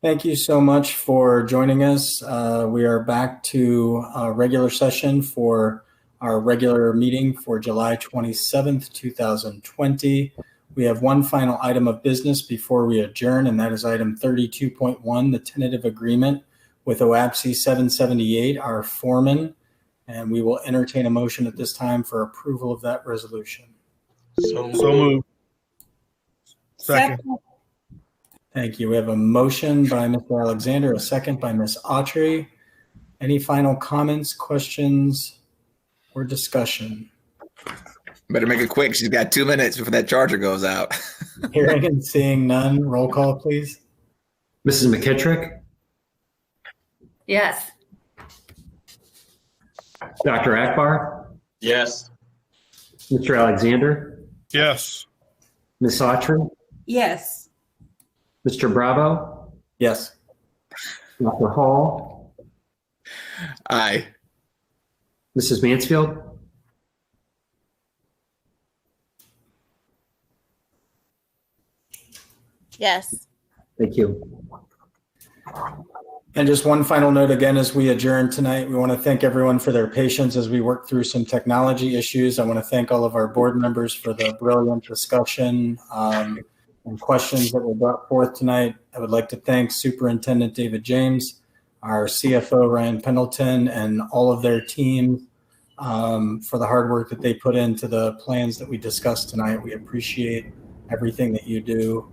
Thank you so much for joining us. We are back to a regular session for our regular meeting for July 27th, 2020. We have one final item of business before we adjourn, and that is item 32.1, the tentative agreement with OAPSI 778, our foreman. And we will entertain a motion at this time for approval of that resolution. So moved. Second. Thank you. We have a motion by Mr. Alexander, a second by Ms. Autry. Any final comments, questions, or discussion? Better make it quick. She's got 2 minutes before that charger goes out. Hearing and seeing none, roll call, please. Mrs. McKittrick, Yes. Dr. Akbar, Yes. Mr. Alexander, Yes. Ms. Autry, Yes. Mr. Bravo, Yes. Dr. Hall, Aye. Mrs. Mansfield, Yes. thank you. And just one final note again, as we adjourn tonight, we want to thank everyone for their patience as we work through some technology issues. I want to thank all of our board members for the brilliant discussion and questions that were brought forth tonight. I would like to thank Superintendent David James, our CFO Ryan Pendleton, and all of their team for the hard work that they put into the plans that we discussed tonight. We appreciate everything that you do,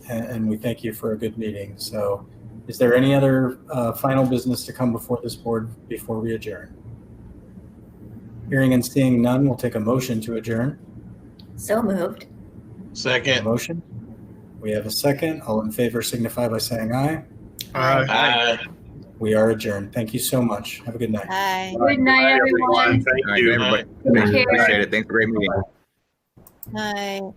and we thank you for a good meeting. So is there any other final business to come before this board before we adjourn? Hearing and seeing none, we'll take a motion to adjourn. So moved. Second. Motion. We have a second. All in favor signify by saying aye. Aye. Aye. We are adjourned. Thank you so much. Have a good night. Bye. Good night, everyone. Thank All right, you. everybody. Take care. Appreciate it. Thanks for a great meeting. Bye.